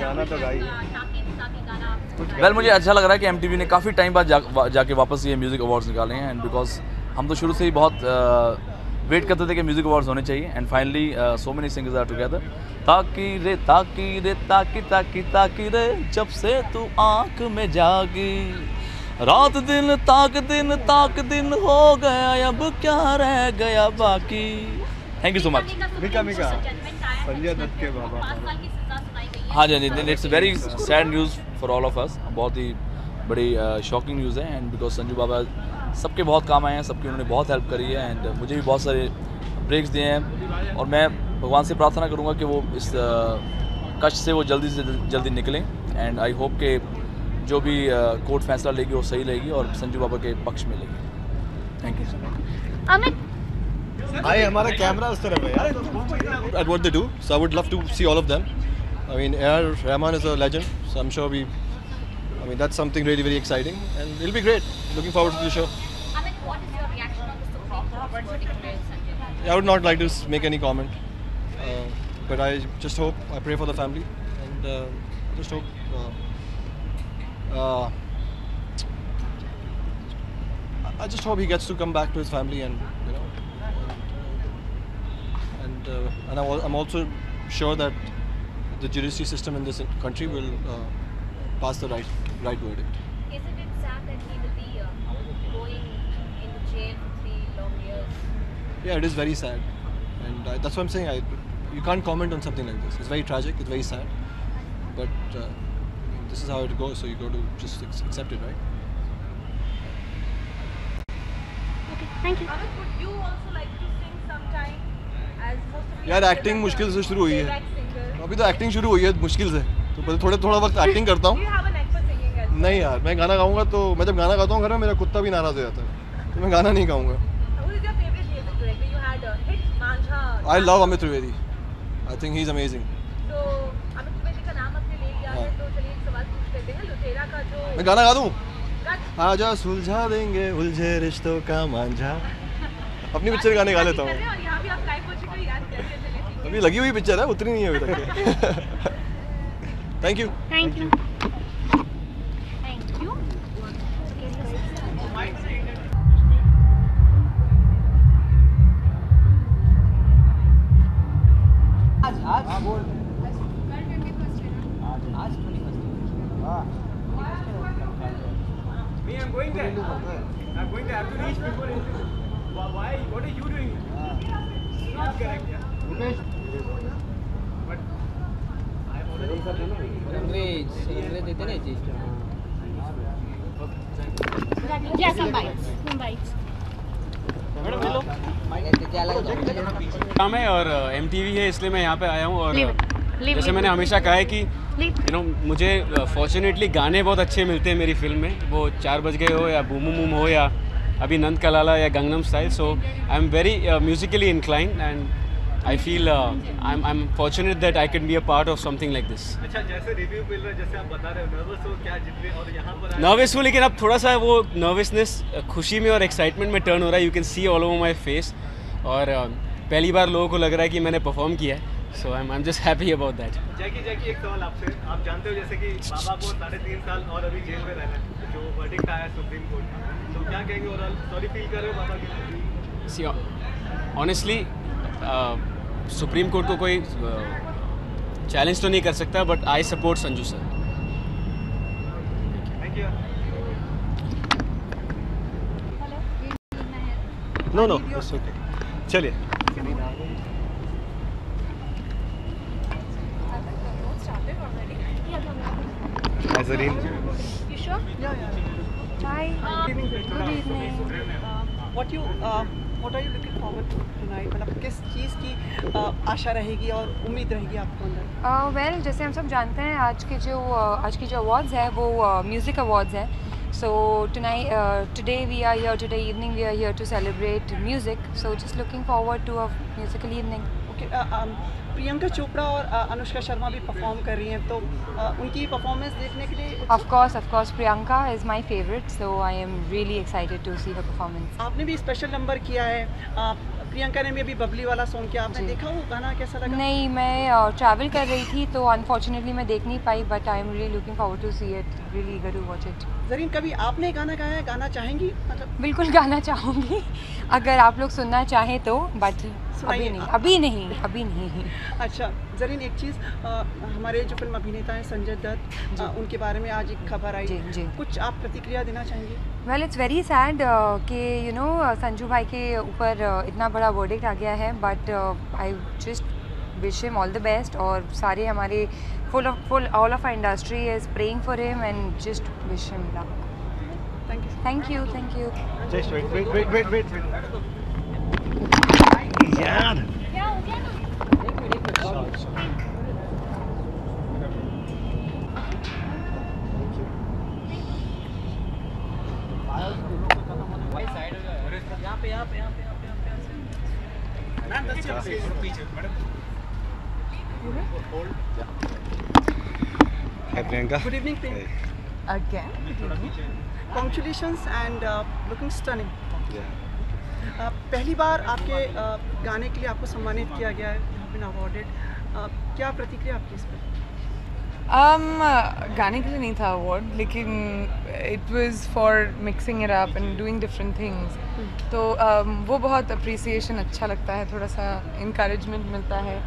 वेल मुझे अच्छा लग रहा है कि MTV ने काफ़ी टाइम बाद जाके वापस ये म्यूज़िक अवार्ड्स निकाले हैं, एंड बिकॉज हम तो शुरू से ही बहुत वेट करते थे कि म्यूज़िक अवार्ड्स होने चाहिए, and finally so many singers are together. ताकी रे ताकी रे ताकी ताकी ताकी रे, जब से तू आँख में जागी, रात दिन ताक दिन हो गया, अब क्या रह गया बाकी। Thank you so much. Mika Sanjay Dutt के बाबा। हाँ जी, it's very sad news for all of us. बहुत ही बड़ी शॉकिंग न्यूज़ है, एंड बिकॉज संजू बाबा सबके बहुत काम आए हैं, सबकी उन्होंने बहुत हेल्प करी है, एंड मुझे भी बहुत सारे ब्रेक्स दिए हैं, और मैं भगवान से प्रार्थना करूंगा कि वो इस कष्ट से वो जल्दी से जल्दी निकलें, एंड आई होप कि जो भी कोर्ट फैसला लेगी वो सही लेगी और संजू बाबा के पक्ष में लेगी। Thank you. अमित, हाय, हमारा कैमरा उस तरफ है यार। At what they do, so I would love to see all of them. I mean, A.R. Rahman is a legend, so I'm sure we I mean, that's something really very exciting, and it'll be great. Looking forward to the show. I mean, what is your reaction on the Supreme Court's verdict today, Sanjay? I would not like to make any comment, but I just hope, I pray for the family, and just hope. I just hope he gets to come back to his family, and I'm also sure that the judiciary system in this country will pass the right verdict. Isn't it sad that he will be going into jail for 3 long years? Yeah, it is very sad, and that's what I'm saying. You can't comment on something like this. It's very tragic. It's very sad, but this is how it goes. So you got to just accept it, right? Okay, thank you. Amit, would you also like to sing sometime? As most of यार acting मुश्किल से शुरू हुई है. अभी तो acting शुरू हुई है मुश्किल से, तो थोड़ा वक्त एक्टिंग करता हूँ. नहीं यार, मैं गाना गाऊंगा तो मैं जब गाना गाता हूँ घर में मेरा कुत्ता भी नाराज हो जाता है, तो मैं गाना नहीं गाऊंगा. I love Amit Trivedi. I think he's amazing. तो अमित त्रिवेदी का नाम आपने ले लिया है, तो चलिए एक सवाल पूछ लेते हैं. लुटेरा का जो मैं गाना गा दूँ? आजा सुलझा देंगे उलझे रिश्तों का मांझा. अपनी पिक्चर गाने गा लेता हूँ. यहाँ भी आप लाइव कोचिंग को याद करके चले. अभी लगी हुई पिक्चर है, उतनी नहीं है अभी तक. Thank you. Thank you. आज बोल. आज 21st. Me, I'm going there. I'm going there. I have to reach before it. Why? What are you doing? Not correct, yeah. But I'm already. देते ना जी. Yeah, some bites. Some bites. काम है और MTV है, इसलिए मैं यहाँ पे आया हूँ. और जैसे मैंने हमेशा कहा है कि मुझे फॉर्चुनेटली गाने बहुत अच्छे मिलते हैं मेरी फिल्म में. वो 4 बज गए हो या बूम बूम हो या अभी नंद कलाला या Gangnam style. So I am very Musically inclined and I feel I am fortunate that I can be a part of something like this. अच्छा, जैसे रिव्यू मिल रहा है, जैसे आप बता रहे हो, नर्वस हो क्या जितने और यहाँ पर नर्वस हूँ, लेकिन अब थोड़ा सा वो नर्वसनेस खुशी में और एक्साइटमेंट में टर्न हो रहा है. You can see all over my face. और पहली बार लोगों को लग रहा है कि मैंने परफॉर्म किया है. So I am just happy about that. Jackie एक सवाल आपसे. आप जानते हो जैसे कि बाबा को 3.5 साल और अभी जेल में रहना है, जो वर्डिक्ट आया सुप्रीम कोर्ट का, तो क्या कहेंगे? और सॉरी फील कर रहे हो बाबा के लिए? सी ऑनेस्टली सुप्रीम कोर्ट को कोई चैलेंज तो नहीं कर सकता, but I support Sanju sir. Thank you. No it's okay. चलिए. Hi, Zareen. You sure? Yeah. Hi. Good evening. What are you looking forward to tonight? मतलब किस चीज़ की आशा रहेगी और उम्मीद रहेगी आपको अंदर? वेल, जैसे हम सब जानते हैं आज की जो अवार्ड्स है वो म्यूज़िक अवार्ड्स है. So today we are here, today evening we are here to celebrate music. So just looking forward to a musical evening. Okay. Priyanka Chopra और अनुष्का शर्मा भी परफॉर्म कर रही हैं, तो उनकी परफॉर्मेंस देखने के लिए Of course, Priyanka is my favorite, so I am really excited to see her performance. आपने भी स्पेशल नंबर किया है. प्रियंका ने भी अभी बबली वाला सॉन्ग किया, आपने देखा वो गाना कैसा लगा? नहीं, मैं ट्रैवल कर रही थी तो अनफॉर्चुनेटली मैं देख नहीं पाई, but I am really looking forward to see it. Really eager to watch it. Zareen, कभी आपने गाना गाया है? गाना चाहेंगी? मतलब बिल्कुल गाना चाहूँगी अगर आप लोग सुनना चाहें तो, बट अभी नहीं. अच्छा ज़रीन, एक चीज़, हमारे जो फिल्म अभिनेता हैं संजय दत्त, उनके बारे में आज एक खबर आई. कुछ आप प्रतिक्रिया देना चाहेंगे? वेल, इट्स वेरी सैड कि संजू भाई के ऊपर इतना बड़ा वर्डिक्ट आ गया है, but I just wish him all the best. और सारे हमारे all of our industry is praying for him and just wish him luck. Thank you. Just wait. यार. यहाँ पे ma'am, Hi Priyanka. Good evening, Priyanka. Again? Congratulations and looking stunning. पहली बार आपके गाने के लिए आपको सम्मानित किया गया है, you have been awarded. क्या प्रतिक्रिया आपकी इस पर? गाने के लिए नहीं था अवार्ड, लेकिन it was for mixing it up and doing different things. तो वो बहुत appreciation अच्छा लगता है, थोड़ा सा encouragement मिलता है.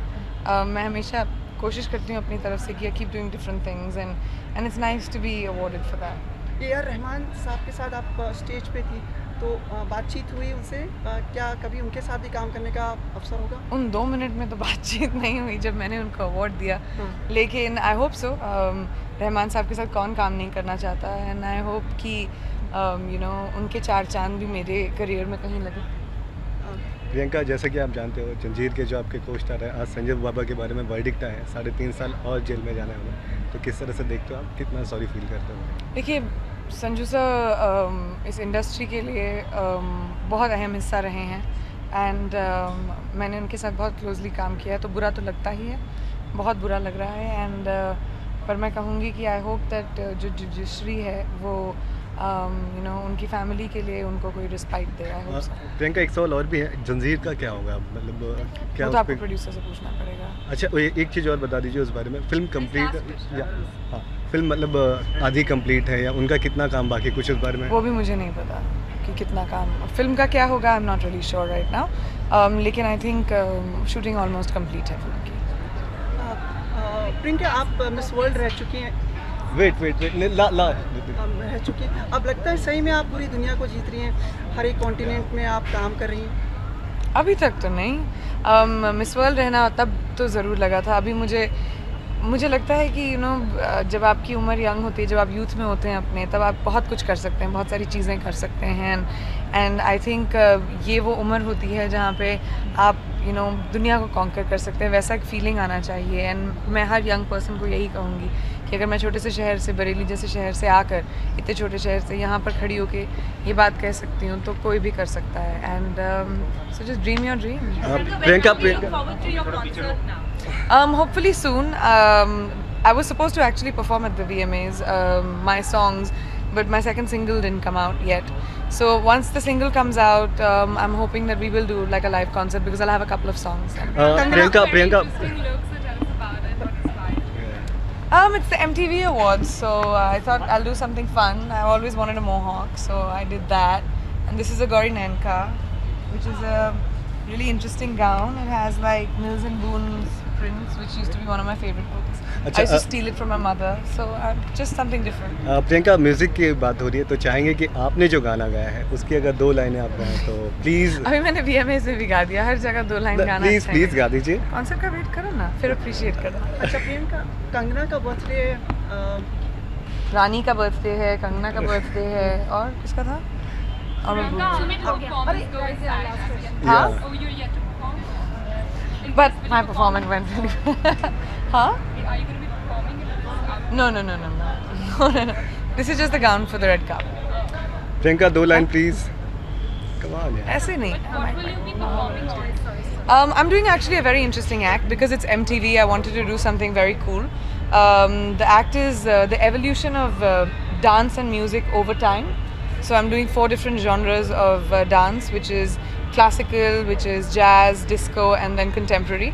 मैं हमेशा कोशिश करती हूँ अपनी तरफ से कि keep doing different things and it's nice to be awarded for that. A.R. Rahman साहब के साथ आप स्टेज पे थी, तो बातचीत हुई उनसे, क्या कभी उनके साथ भी काम करने का अवसर होगा? उन 2 मिनट में तो बातचीत नहीं हुई जब मैंने उनको अवार्ड दिया, लेकिन आई होप सो. रहमान साहब के साथ कौन काम नहीं करना चाहता है, एंड आई होप कि उनके 4 चांद भी मेरे करियर में कहीं लगे. प्रियंका, जैसा कि आप जानते हो, जंजीर के जो आपके को स्टार है, आज संजय बाबा के बारे में वर्डिक्ट आया है, 3.5 साल और जेल में जाना है उन्हें, तो किस तरह से देखते हो आप, कितना सॉरी फील करते हो? देखिए, संजू सर इस इंडस्ट्री के लिए बहुत अहम हिस्सा रहे हैं, एंड मैंने उनके साथ बहुत क्लोजली काम किया है, तो बुरा तो लगता ही है, बहुत बुरा लग रहा है. एंड पर मैं कहूँगी कि आई होप दैट जो जुडिशरी है वो उनकी फैमिली के लिए उनको कोई respect they. I hope. Priyanka, एक सवाल और भी है, जंजीर का क्या होगा, मतलब क्या तो आपको प्रोड्यूसर से पूछना पड़ेगा. अच्छा, एक चीज़ और बता दीजिए उस बारे में, फिल्म कंप्लीट या हाँ फिल्म मतलब आधी कंप्लीट है या उनका कितना काम बाकी, कुछ उस बारे में? वो भी मुझे नहीं पता कि कितना काम फिल्म का क्या होगा. I am not really sure right now, लेकिन I think shooting almost complete है फिल्म की. प्रियंका, आप मिस वर्ल्ड रह चुकी हैं. वेट रह चुकी हैं. अब लगता है सही में आप पूरी दुनिया को जीत रही हैं, हर एक कॉन्टिनेंट में आप काम कर रही हैं? अभी तक तो नहीं. मिस वर्ल्ड रहना तब तो ज़रूर लगा था. अभी मुझे लगता है कि जब आपकी उम्र यंग होती है, जब आप यूथ में होते हैं अपने, तब आप बहुत कुछ कर सकते हैं, बहुत सारी चीज़ें कर सकते हैं. एंड आई थिंक ये वो उम्र होती है जहाँ पे आप दुनिया को कॉन्कर कर सकते हैं. वैसा एक फीलिंग आना चाहिए. एंड मैं हर यंग पर्सन को यही कहूँगी कि अगर मैं छोटे से शहर से, बरेली जैसे शहर से आकर, इतने छोटे शहर से यहाँ पर खड़ी होके ये बात कह सकती हूँ, तो कोई भी कर सकता है. And so just dream your dream. Hopefully soon. I was supposed to actually perform at the VMAs, my songs, but my second single didn't come out yet. So once the single comes out, I'm hoping that we will do like a live concert because I'll have a couple of songs. Priyanka. It's the MTV Awards, so I thought I'll do something fun. I always wanted a mohawk, so I did that. And this is a Gauri Nanka, which is a really interesting gown. It has like Mills and Boon's prints, which used to be one of my favorite books. I used to steal it from my mother, so just something different. Priyanka, music की बात हो रही है, तो चाहेंगे कि आपने जो गाना गाया है उसकी अगर 2 लाइनें आप गाएं तो प्लीज. अभी मैंने VMAs में भी गा दिया, हर जगह 2 लाइन गाना. प्लीज गा दीजिए. कॉन्सर्ट का वेट करो ना, फिर अप्रिशिएट करो. अच्छा प्रियंका, कंगना का बर्थडे, रानी का बर्थडे है, कंगना का बर्थडे है, और किसका था? But my performance went really well. Huh? Are you going to be performing in No. This is just the gown for the red carpet. Priyanka, 2 line please. Come on, यार. ऐसे नहीं. What will you be performing? I'm doing actually a very interesting act because it's MTV. I wanted to do something very cool. The act is the evolution of dance and music over time. So I'm doing 4 different genres of dance, which is classical, which is jazz, disco, and then contemporary.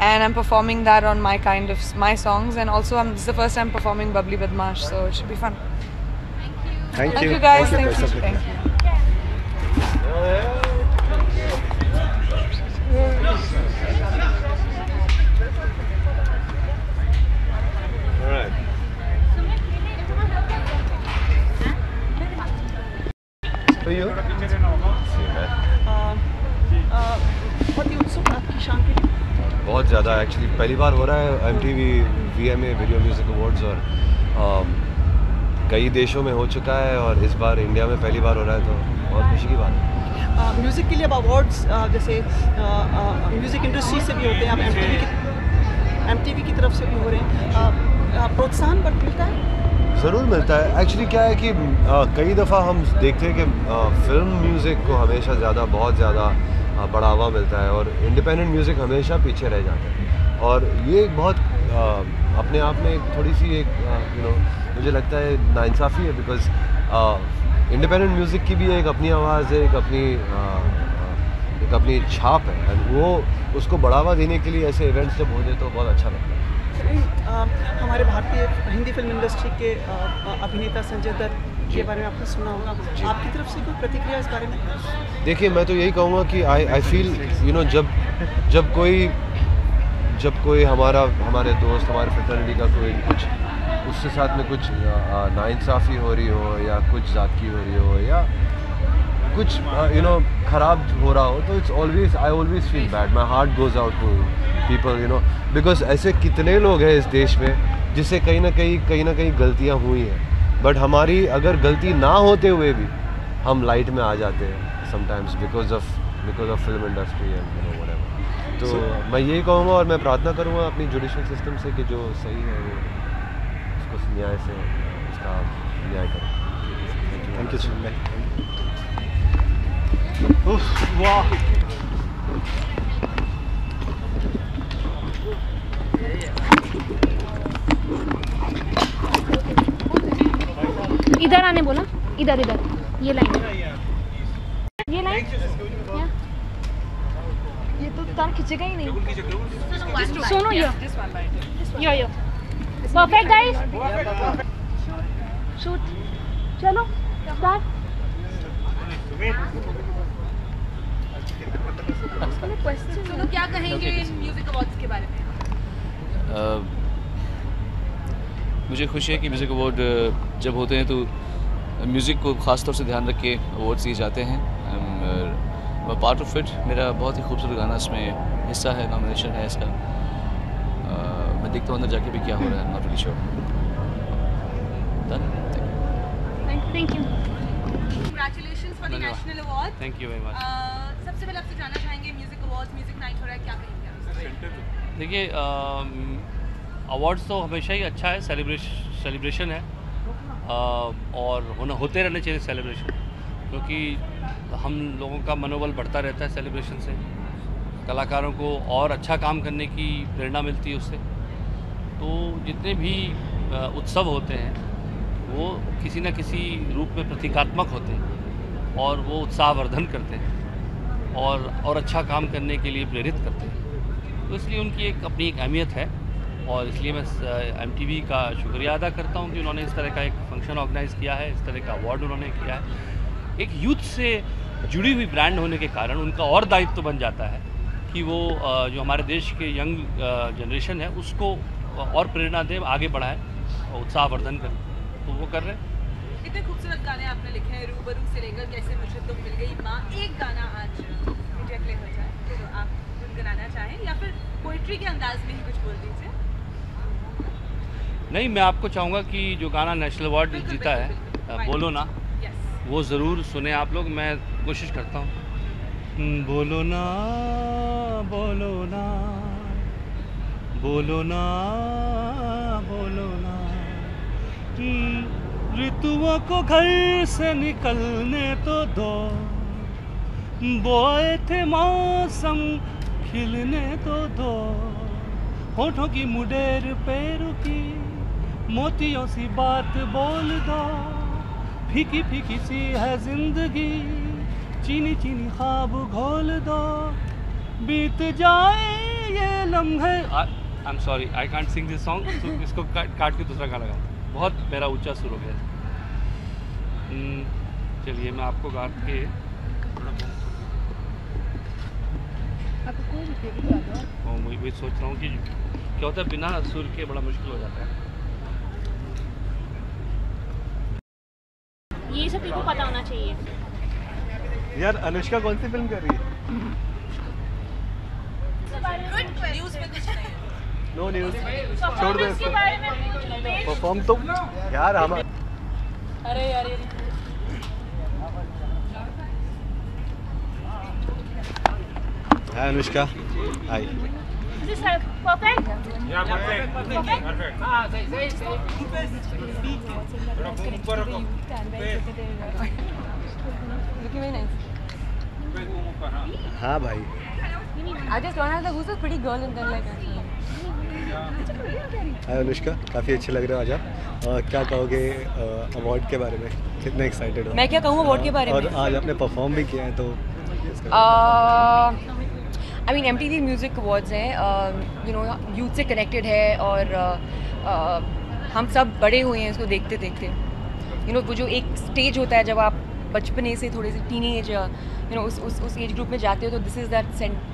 And I'm performing that on my songs, and also this is the first time performing Bubbly Badmaash, so it should be fun. Thank you guys. Thank you. Thank you. All right. बहुत ही उत्सुक आपकी शाम की. बहुत ज़्यादा actually पहली बार हो रहा है MTV VMA video music awards, और कई देशों में हो चुका है और इस बार इंडिया में पहली बार हो रहा है, तो बहुत खुशी की बात है. म्यूज़िक के लिए अब अवार्ड्स जैसे म्यूज़िक इंडस्ट्री से भी होते हैं, अब MTV की तरफ से भी हो रहे हैं, प्रोत्साहन पर मिलता है? ज़रूर मिलता है. एक्चुअली क्या है कि कई दफ़ा हम देखते हैं कि फिल्म म्यूज़िक को हमेशा बहुत ज़्यादा बढ़ावा मिलता है और इंडिपेंडेंट म्यूज़िक हमेशा पीछे रह जाता है, और ये एक बहुत अपने आप में थोड़ी सी एक मुझे लगता है नाइंसाफ़ी है, बिकॉज इंडिपेंडेंट म्यूज़िक की भी एक अपनी आवाज़ है, एक अपनी छाप है, एंड वो उसको बढ़ावा देने के लिए ऐसे इवेंट्स जब होते तो बहुत अच्छा लगता है। हमारे भारतीय हिंदी फिल्म इंडस्ट्री के अभिनेता संजय दत्त के बारे में आपने सुना होगा, आपकी तरफ से कोई प्रतिक्रिया इस बारे में? देखिए, मैं तो यही कहूँगा कि आई फील जब कोई हमारे दोस्त, हमारे फ्रेटर्निटी का कोई कुछ उसके साथ में कुछ नाइंसाफ़ी हो रही हो या कुछ ज़ातगी हो रही हो या कुछ ख़राब हो रहा हो, तो I always feel bad, my heart goes out to people, because ऐसे कितने लोग हैं इस देश में जिससे कहीं ना कहीं गलतियाँ हुई हैं, बट हमारी अगर गलती ना होते हुए भी हम लाइट में आ जाते हैं sometimes because of film industry and whatever. तो मैं यही कहूँगा और मैं प्रार्थना करूँगा अपनी जुडिशल सिस्टम से कि जो सही है वो उसको न्याय से उसका न्याय करें। Thank you so much. वाह, इधर आने बोला, इधर ये लाइन ये तो तार खींचेगा ही नहीं। सुनो यो परफेक्ट गाइस, शूट, चलो स्टार्ट। तो क्या कहेंगे इन म्यूजिक अवार्ड्स के बारे में? मुझे खुशी है कि म्यूज़िक अवार्ड जब होते हैं तो म्यूज़िक को ख़ास तौर से ध्यान रख के अवार्ड्स दिए जाते हैं। पार्ट ऑफ इट, मेरा बहुत ही खूबसूरत गाना इसमें हिस्सा है, नॉमिनेशन है इसका। मैं देखता हूँ अंदर जाके भी क्या हो रहा है, not really sure. Thank you. Congratulations for the national award. Thank you very much. सबसे पहले आपसे जानना चाहेंगे, म्यूजिक अवार्ड्स, म्यूजिक नाइट हो रहा है, क्या कहेंगे आप? देखिए, अवार्ड्स तो हमेशा ही अच्छा है, सेलिब्रेशन है, और होते रहने चाहिए सेलिब्रेशन, क्योंकि हम लोगों का मनोबल बढ़ता रहता है सेलिब्रेशन से, कलाकारों को और अच्छा काम करने की प्रेरणा मिलती है उससे। तो जितने भी उत्सव होते हैं वो किसी न किसी रूप में प्रतीकात्मक होते हैं और वो उत्साहवर्धन करते हैं और अच्छा काम करने के लिए प्रेरित करते हैं। तो इसलिए उनकी एक अपनी एक अहमियत है, और इसलिए मैं MTV का शुक्रिया अदा करता हूँ कि उन्होंने इस तरह का एक फंक्शन ऑर्गेनाइज़ किया है, इस तरह का अवार्ड उन्होंने किया है। एक यूथ से जुड़ी हुई ब्रांड होने के कारण उनका और दायित्व बन जाता है कि वो जो हमारे देश के यंग जनरेशन है उसको और प्रेरणा दें, आगे बढ़ाएं और उत्साहवर्धन करें, तो वो कर रहे हैं। इतने खूबसूरत गाने आपने लिखे हैं, रूबरू से लेकर कैसे मुझे तुम मिल गई माँ। एक गाना आज मीडिया प्ले हो जाए तो आप गुनगुनाना चाहें या फिर पोइट्री के अंदाज में ही कुछ बोल दीजिए। नहीं, मैं आपको चाहूँगा कि जो गाना नेशनल अवार्ड जीता है, बोलो ना, वो ज़रूर सुने आप लोग। मैं कोशिश करता हूँ। बोलो ना, बोलो ना, बोलो ना, बोलो ना, ऋतुओं को घर से निकलने तो दो, बोए थे मौसम खिलने तो दो, होठों की मुडेर पे रुकी मोतियों सी बात बोल दो, फीकी फीकी सी है जिंदगी, चीनी चीनी ख्वाब घोल दो, बीत जाए ये लम्हे। I am sorry, I can't Singh this song, तो इसको काट के दूसरा गाना गाऊँ, बहुत मेरा ऊंचा सुर हो गया। चलिए मैं आपको गा के मैं भी सोच रहा हूँ कि क्या होता है, बिना सुर के बड़ा मुश्किल हो जाता है। ये सब को पता होना चाहिए। यार अनुष्का कौन सी फिल्म कर रही है? न्यूज़ में कुछ नहीं। नो न्यूज़, छोड़ दो इसको। परफॉर्म तो यार हम अरे यार हाय अनुष्का, हाय। Is this perfect? Yeah, perfect. Perfect? Perfect. Looking very nice. हाँ भाई। I just don't have the who's a pretty girl and then like. हाय अनुष्का, काफ़ी अच्छे लग रहे हो आज आप। क्या कहोगे अवार्ड के बारे में, कितने एक्साइटेड हो? मैं क्या कहूँ अवार्ड के बारे में? और आज आपने परफॉर्म भी किया है तो I mean MTV music awards हैं, यू नो यूथ से कनेक्टेड है और हम सब बड़े हुए हैं इसको देखते देखते। यू नो वो जो एक स्टेज होता है जब आप बचपने से थोड़े से टीनेज यू नो उस एज ग्रुप में जाते हो, तो this is that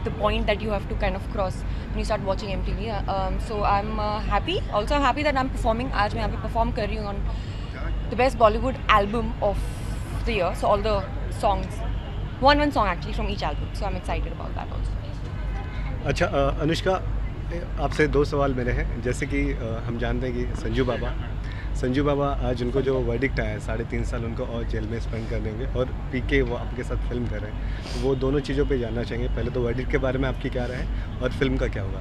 the point that you have to kind of cross when you start watching MTV। So I am happy, also I am happy that I am performing. आज मैं यहाँ पे perform कर रही हूँ on the best Bollywood album of the year, so all the songs, one song actually from each album, so I'm excited about that also. अच्छा अनुष्का, आपसे 2 सवाल मेरे हैं। जैसे कि हम जानते हैं कि संजू बाबा आज उनको जो वर्डिक्ट आया है 3.5 साल उनको और जेल में स्पेंड करने होंगे, और पीके वो आपके साथ फिल्म कर रहे हैं, तो वो दोनों चीज़ों पे जानना चाहेंगे। पहले तो वर्डिक्ट के बारे में आपकी क्या राय है और फिल्म का क्या होगा?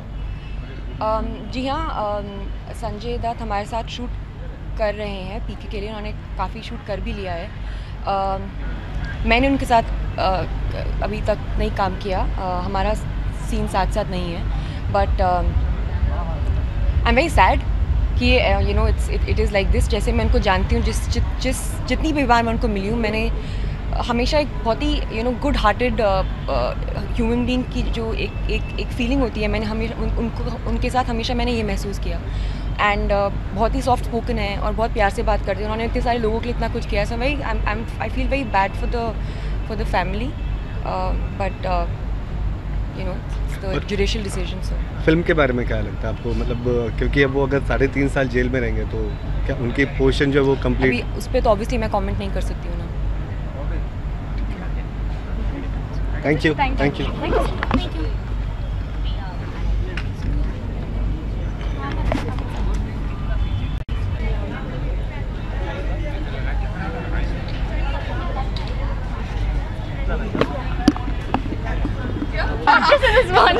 जी हाँ, संजय दत्त हमारे साथ शूट कर रहे हैं पीके के लिए, उन्होंने काफ़ी शूट कर भी लिया है। मैंने उनके साथ अभी तक नहीं काम किया, हमारा सीन साथ साथ नहीं है, but I am very sad कि you know it is like this. जैसे मैं उनको जानती हूँ, जितनी भी बार मैं उनको मिली हूँ, मैंने हमेशा एक बहुत ही you know good hearted human being की जो एक फीलिंग होती है, मैंने हमेशा उनके साथ हमेशा मैंने ये महसूस किया। एंड बहुत ही सॉफ्ट स्पोकन है और बहुत प्यार से बात करते हैं। उन्होंने इतने सारे लोगों के लिए इतना कुछ किया, so I feel very bad for the family, but you know the judicial decision. So film के बारे में क्या लगता है आपको, मतलब क्योंकि अब वो अगर 3.5 साल जेल में रहेंगे तो क्या उनकी पोर्शन जो है वो कंप्लीट? अभी उस पर तो ऑब्वियसली मैं कमेंट नहीं कर सकती हूँ ना। Thank you.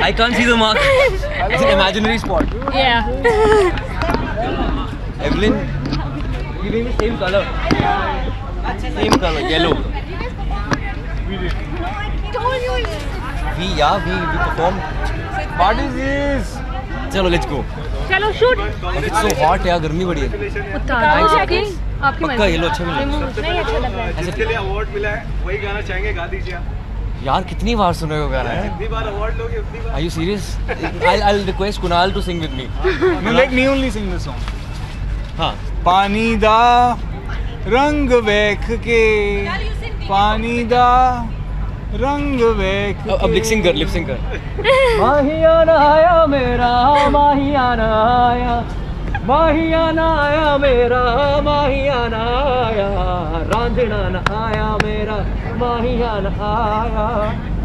I can't see the mark. It's an imaginary spot. Yeah. Evelyn, give me the same color. Same color, yellow. We performed. What is this? चलो let's go. चलो शूट। It's so hot यार, गर्मी बड़ी है। आपकी पक्का yellow अच्छा मिला। नहीं अच्छा लग रहा है। जिसके लिए अवार्ड मिला है वही गाना चाहेंगे, गा दीजिए आप। यार कितनी बार सुने हो गाना है? जितनी बार अवार्ड लोगे उतनी बार। Are you serious? I'll request Kunal to sing with me. No, let me only sing the song. हाँ। पानी दा रंग वेख के, पानी दा रंग वेख के। अब लिप सिंग कर। माहियाना आया मेरा, माहियाना आया, माहियाना आया मेरा, माहियाना आया, रांझना न आया मेरा, माहियाना आया,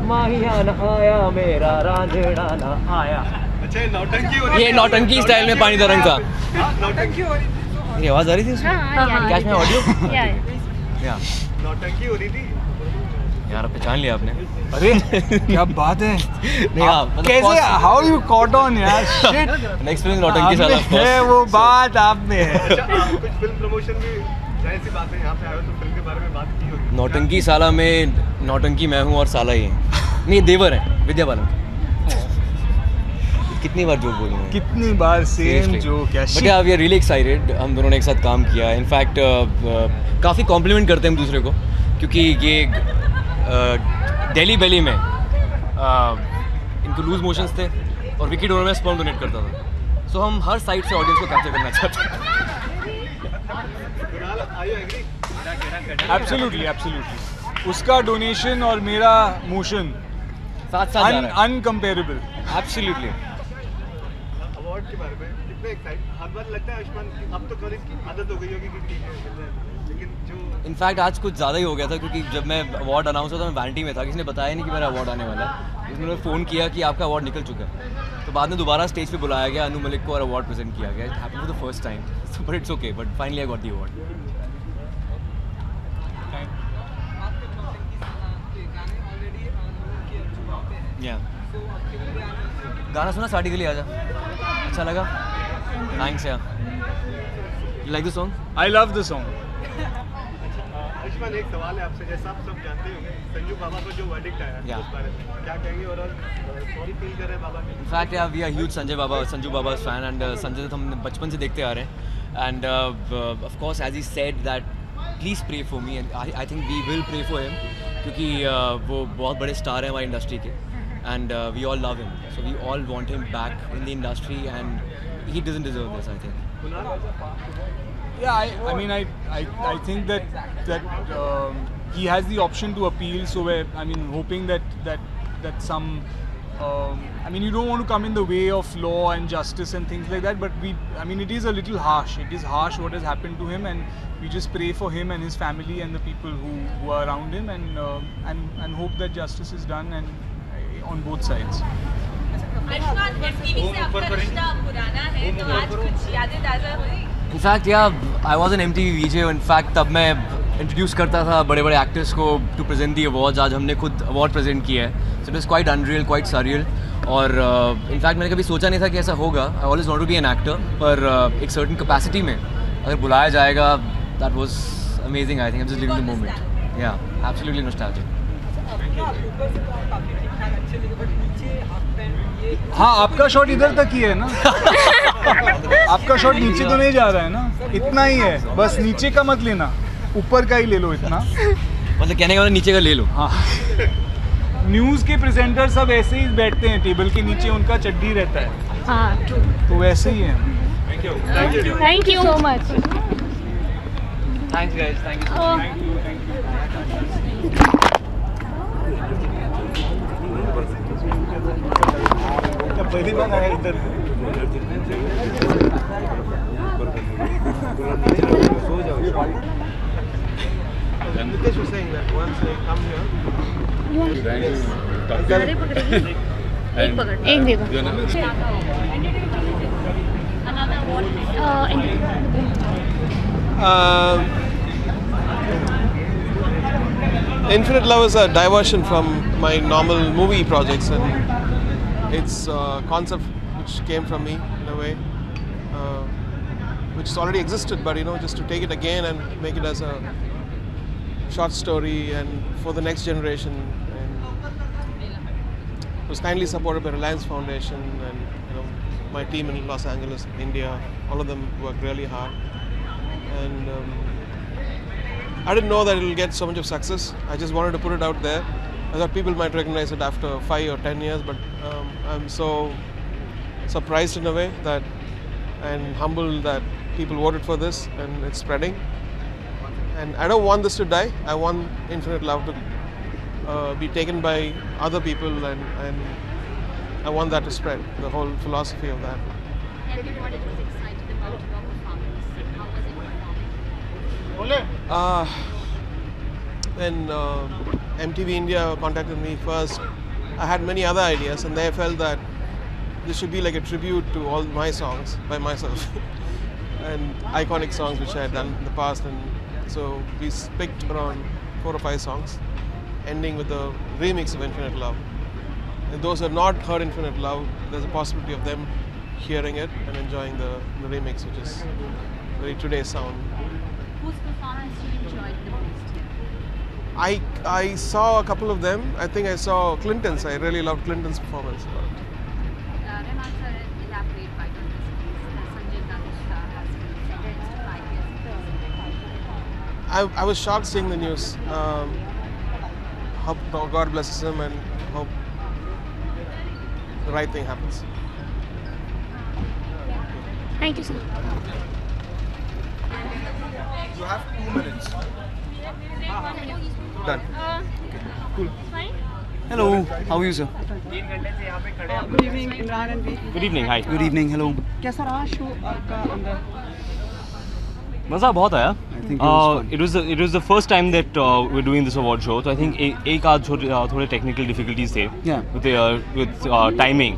माहियाना आया मेरा, रांझना न आया। अच्छा ये नौटंकी हो रही है? ये नौटंकी स्टाइल में पानी दा रंग था। नौटंकी हो रही थी। ये आवाज आ रही थी उसमें? कैश में ऑडियो? या नौटंकी हो रही थी यार, पहचान लिया आपने। अरे क्या बात है। नहीं आप कैसे, हाउ यू कॉट ऑन यार, शिट। नेक्स्ट फिल्म नौटंकी साला है, वो बात आप में है। अच्छा कुछ फिल्म प्रमोशन भी जाहिर सी बात है यहाँ पे आए हो तो फिल्म के बारे में बात की होगी। नौटंकी साला में नौटंकी मैं हूँ और साला ही है। नहीं देवर है, विद्या बालन। कितनी बार जोक बोलूँ मैं? कितनी बार सेम जोक। बट यार वी आर रियली एक्साइटेड, हम दोनों ने एक साथ काम किया। इनफैक्ट काफ़ी कॉम्प्लीमेंट करते हैं हम दूसरे को, क्योंकि ये दिल्ली बैली में इनको लूज मोशंस थे और विकी डोनर में स्पर्म डोनेट करता था, सो हम हर साइड से ऑडियंस को कैप्चर करना चाहते हैं। एब्सोल्युटली उसका डोनेशन और मेरा मोशन साथ अनकम्पेरेबल। एब्सोल्युटली। अवार्ड के बारे में कितने एक्साइट, हर बार लगता है आयुष्मान अब तो कॉलेज की आदत हो गई होगी कि ठीक है, लेकिन जो इनफैक्ट आज कुछ ज़्यादा ही हो गया था, क्योंकि जब मैं अवार्ड अनाउंस हुआ था मैं वैनिटी में था, किसी ने बताया नहीं कि मेरा अवार्ड आने वाला है। उन्होंने फ़ोन किया कि आपका अवार्ड निकल चुका है, तो बाद में दोबारा स्टेज पे बुलाया गया, अनु मलिक को, और अवार्ड प्रेजेंट किया गया। It happened for the first time, but it's okay, but finally I got the award. गाना सुना साड़ी के लिए आजा, अच्छा लगा, थैंक्स यार। You like the song? I love the song. Ayushman एक सवाल है आपसे, जैसा आप सब जानते होंगे संजू बाबा को जो वर्डिक्ट आया उस बारे में क्या कहेंगे और सॉरी फील कर रहे हैं बाबा के? इनफैक्ट यार we are huge Sanju Baba fan and Sanjay Dutt हम बचपन से देखते आ रहे हैं and of course as he said that please pray for me and I think we will pray for him क्योंकि वो बहुत बड़े स्टार हैं हमारी इंडस्ट्री के and we all love him so we all want him back in the industry and he doesn't deserve this, I think. Yeah, I mean, I think that he has the option to appeal. So, hoping that some, I mean, you don't want to come in the way of law and justice and things like that. But it is a little harsh. It is harsh what has happened to him, and we just pray for him and his family and the people who are around him, and hope that justice is done and on both sides. In fact I was an MTV VJ in fact तब मैं introduce करता था बड़े बड़े actors को to present the awards आज हमने खुद अवार्ड प्रेजेंट किया है so it is quite unreal quite surreal और इनफैक्ट मैंने कभी सोचा नहीं था कि ऐसा होगा I always want to be an actor पर एक सर्टन कैपेसिटी में अगर बुलाया जाएगा that was amazing I think I am just living the moment या एब्सोल्युटली नॉस्टैल्जिक हाँ आपका शॉट इधर तक ही है ना आपका शॉट नीचे तो नहीं जा रहा है ना इतना ही है बस नीचे का मत लेना ऊपर का ही ले लो इतना मतलब कहने का मतलब नीचे का ले लो हाँ न्यूज़ के प्रेजेंटर सब ऐसे ही बैठते हैं टेबल के नीचे उनका चड्डी रहता है हाँ तो वैसे ही है thank you so much thanks guys thank you पहली बार आया इधर Nitesh was saying that once they come here, एक दे दो Infinite Love is a diversion from my normal movie projects, and it's a concept which came from me in a way, which already existed, but just to take it again and make it as a short story and for the next generation. And it was kindly supported by Reliance Foundation and my team in Los Angeles, India. All of them worked really hard, and I didn't know that it will get so much of success. I just wanted to put it out there. I thought people might recognize it after 5 or 10 years, but I'm so surprised in a way that and humbled that people voted for this and it's spreading. And I don't want this to die. I want Infinite Love to be taken by other people, and I want that to spread, the whole philosophy of that. Everybody was excited about your performance. How was it performing? When MTV India contacted me first, I had many other ideas, and they felt that this should be like a tribute to all my songs by myself and iconic songs which I had done in the past. And so we picked around 4 or 5 songs, ending with a remix of Infinite Love. And those who have not heard Infinite Love, there's a possibility of them hearing it and enjoying the remix, which is very today's sound. Whose performance you enjoyed the most? I saw a couple of them. I think I saw Clinton's. I really loved Clinton's performance. Rehan sir elaborate by on this piece. Sanjay Dutt has been sentenced to 5 years in prison. I was shocked seeing the news. Hope God blesses him and hope the right thing happens. Thank you sir You have 2 minutes. Done. cool fine Hello, how are you, sir? Good evening Imran and Good evening, hi. Good evening, hello. कैसा रहा show आपका अंदर मज़ा बहुत आया. It was the first time that we're doing this award show. So I think एक आध थोड़े technical difficulties थे. Yeah. With timing.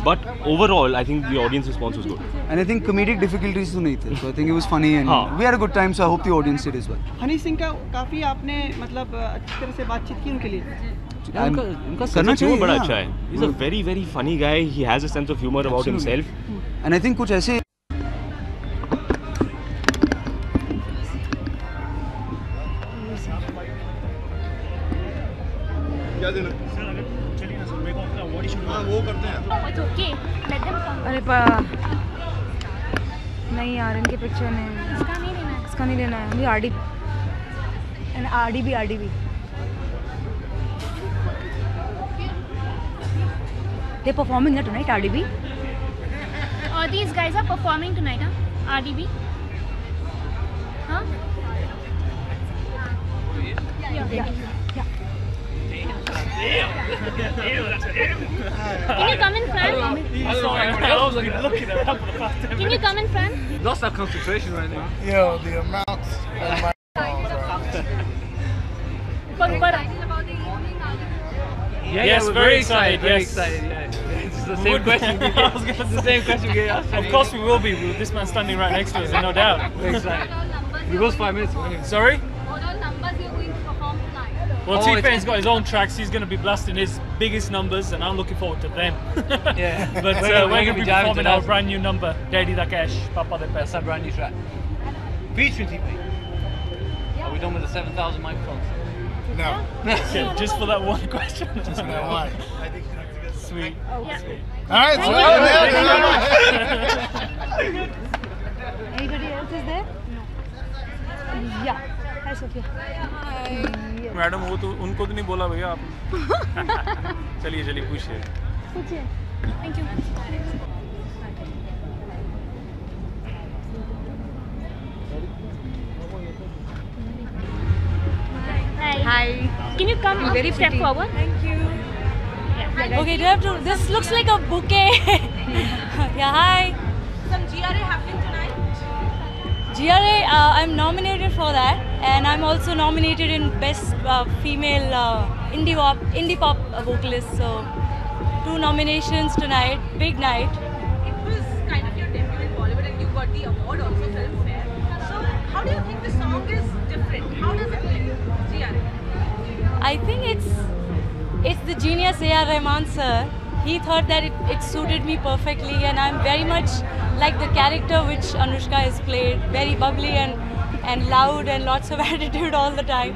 But overall, I think the audience response was good. And I think comedic difficulties तो नहीं थे. So I think it was funny and we had a good time. So I hope the audience did as well. Honey Singh का काफी आपने मतलब अच्छी तरह से बातचीत की उनके लिए उनका sense of humor बड़ा अच्छा है. He's a very very funny guy. He has a sense of humor about himself. And I think कुछ ऐसे वो करते हैं. It's okay. Let them come. अरे नहीं यार इनके पिक्चर में इसका नहीं लेना है. इसका नहीं लेना है. मुझे आरडी भी. They're performing there tonight, RDB. These guys are performing tonight, huh? RDB. Huh? Yeah. Can you come in front? Can you come in front? Lost our concentration right now. Yo, the amount. Yes, very excited. Very excited. Yeah. It's the same question. It's the same question we asked. Of course we will be. With this man standing right next to us, no doubt. Very excited. He goes 5 minutes. Sorry? What all numbers you're going to perform tonight? Well, T-Pain's got his own tracks. He's going to be blasting his biggest numbers, and I'm looking forward to them. Yeah. But we're going to be performing our brand new number, Daddy Da Cash, Papa De Pesa. That's our brand new track. Featuring T-Pain. Are we done with the 7,000 microphones? No. Okay, just for that one question. Just for that one. Sweet. All right. Anybody else is there? No. Yeah. Hi, Sophia. Hi. Madam वो तो उनको तो नहीं बोला भैया आप. चलिए पूछिए. Thank you. Hi. Can you come Very step pretty. forward? Thank you. Okay, do you have to? This looks like a bouquet. Yeah, hi. Some GRA happening tonight? GRA, I'm nominated for that, and I'm also nominated in Best Female Indie Pop Vocalist. So, 2 nominations tonight. Big night. It was kind of your debut in Bollywood and you got the award also, Filmfare. So, how do you think the song is different? How does it play? GRA? I think it's the genius A.R. Rahman sir. He thought that it suited me perfectly, and I'm very much like the character which Anushka has played, very bubbly and loud and lots of attitude all the time.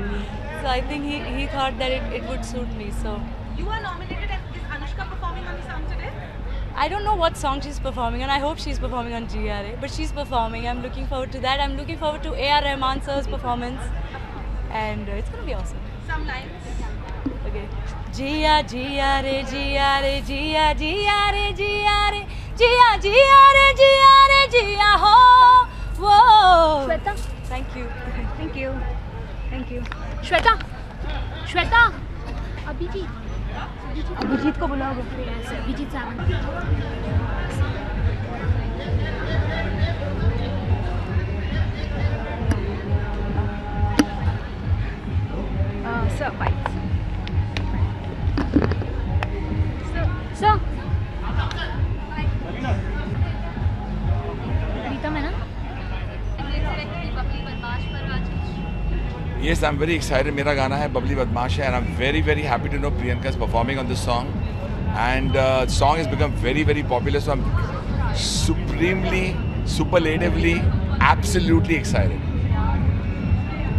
So I think he thought that it would suit me. So You are nominated and is Anushka performing on the song today? I don't know what song she's performing, and I hope she's performing on GRA, but she's performing. I'm looking forward to that. I'm looking forward to A.R. Rahman sir's performance, and it's going to be awesome. Some lines. Okay. Jia Jia re Jia re Jia Jia re Jia re Jia Jia re Jia re Jia ho. Whoa. Shweta. Thank you. Thank you. Thank you. Shweta. Abhijit को बुलाओगे? Abhijit Sawant. Sir, bites. Sir. प्रीतम है ना? Yes, I'm very excited. मेरा गाना है बबली बदमाश है, and I'm very happy to know Priyanka is performing on this song, and the song has become very popular. So I'm superlatively, absolutely excited.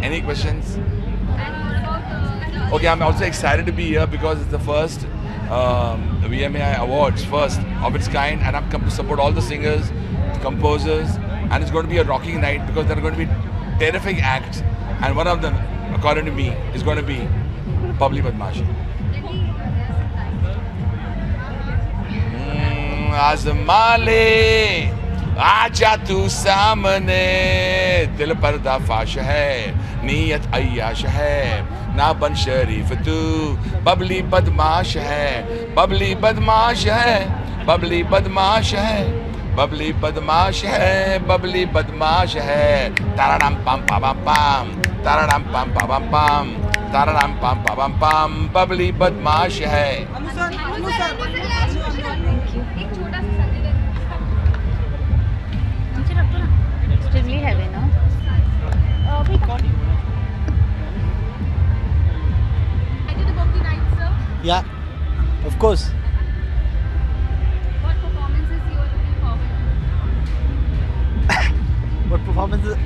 Any questions? Okay, I'm also excited to be here because it's the first VMAI Awards, first of its kind, and I'm come to support all the singers, the composers, and it's going to be a rocking night because there are going to be terrific acts, and one of them, according to me, is going to be Babli Badmash. आज़मा आजा तू सामने, दिल पर्दाफाश है, नीयत अय्याश है, ना बन शरीफ तू, बबली बदमाश है, बबली बदमाश है, बबली बदमाश है, बबली बदमाश है, बबली बदमाश है, ताराराम पम पम पम, ताराराम पम पम पम, ताराराम पम पम पम, बबली बदमाश है. Extremely heavy, no? Yeah, of course. What performances you are looking forward to? What performances?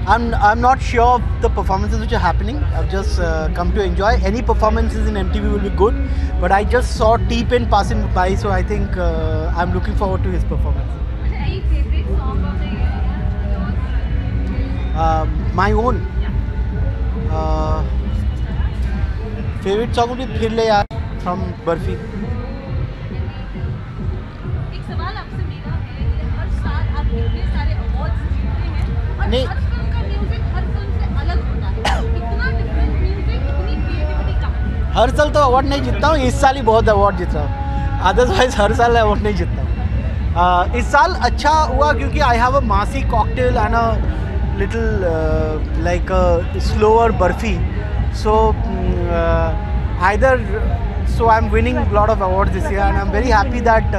I'm not sure of the performances which are happening. I've just come to enjoy. Any performances in MTV will be good, but I just saw T-Pain passing by, so I think I'm looking forward to his performance. Any favorite song of the year? My own favorite song would be फिर ले यार from barfi. एक सवाल आपसे मेरा है कि हर साल आप इतने सारे अवार्ड्स जीतते हैं और नहीं. हर फिल्म का म्यूजिक हर फिल्म से अलग होता है. इतना डिफरेंट म्यूजिक, इतनी क्रिएटिविटी कहाँ है? हर साल तो अवार्ड नहीं जीतता हूँ, इस साल ही बहुत अवार्ड जीत रहा हूँ. अदरवाइज हर साल अवार्ड नहीं जीतता हूँ. इस साल अच्छा हुआ क्योंकि आई हैव अ मासी cocktail and a little like slower barfi. So so I'm winning a lot of awards this year, and I'm very happy that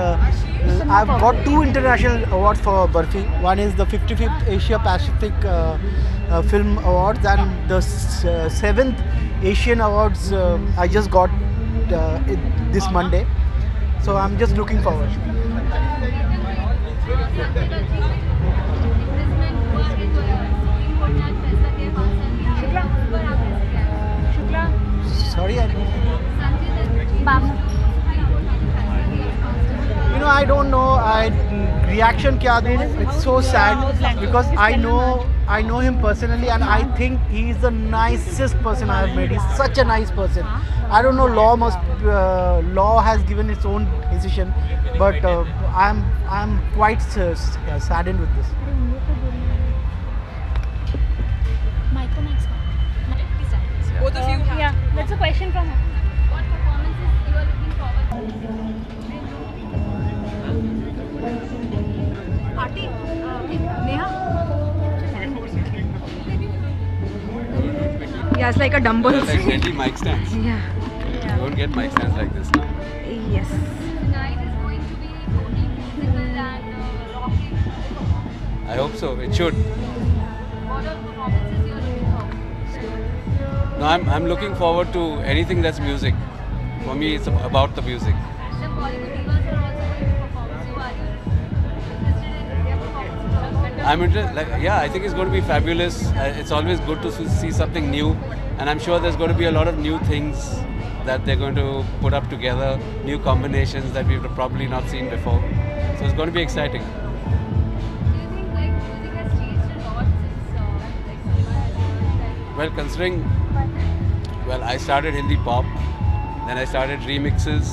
I've got 2 international awards for Barfi. One is the 55th Asia Pacific Film Awards, and the 7th Asian Awards I just got this Monday. So I'm just looking forward. Sorry, I don't know. Reaction kya do? It's so sad because I know him personally, and I think he's the nicest person I have met. He's such a nice person. I don't know. Law has given its own decision, but I'm quite saddened with this. Both of you have. Yeah, that's a question from her. What performances you are looking forward to? Aarti, Neha. Yeah, it's like a dumbbell. Accidentally mic stands. Yeah. You don't get mic stands like this now. Yes. Tonight is going to be totally musical and rocking. I hope so. It should. What are performances you are looking forward to? No, I'm looking forward to anything that's music. For me, it's about the music. The Bollywood divas are also going to perform. So are you interested in their performances? I'm interested. Yeah, I think it's going to be fabulous. It's always good to see something new, and I'm sure there's going to be a lot of new things that they're going to put up together, new combinations that we've probably not seen before. So it's going to be exciting. Do you think music has changed a lot since Well, considering, I started Hindi pop, then I started remixes,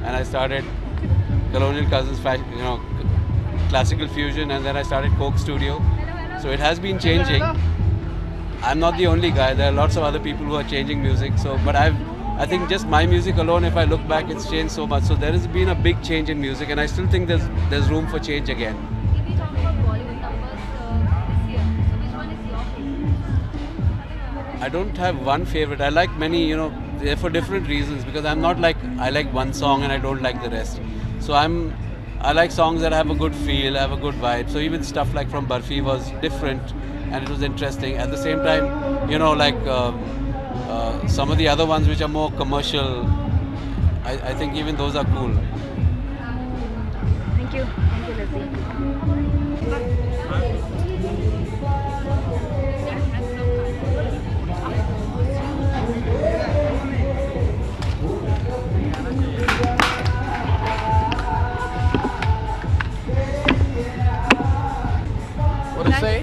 and I started Colonial Cousins, classical fusion, and then I started Coke Studio. So it has been changing. I'm not the only guy. There are lots of other people who are changing music. So, but I think just my music alone, if I look back, it's changed so much. So there has been a big change in music, and I still think there's room for change again. if we talk about Bollywood numbers this year, so which one is your favorite? I don't have one favorite. I like many, they're for different reasons, because I'm not like, I like one song and I don't like the rest. So I like songs that have a good feel, have a good vibe. So even stuff like from Barfi was different and it was interesting. At the same time, some of the other ones which are more commercial, I think even those are cool. Thank you. Thank you, Leslie. What to say?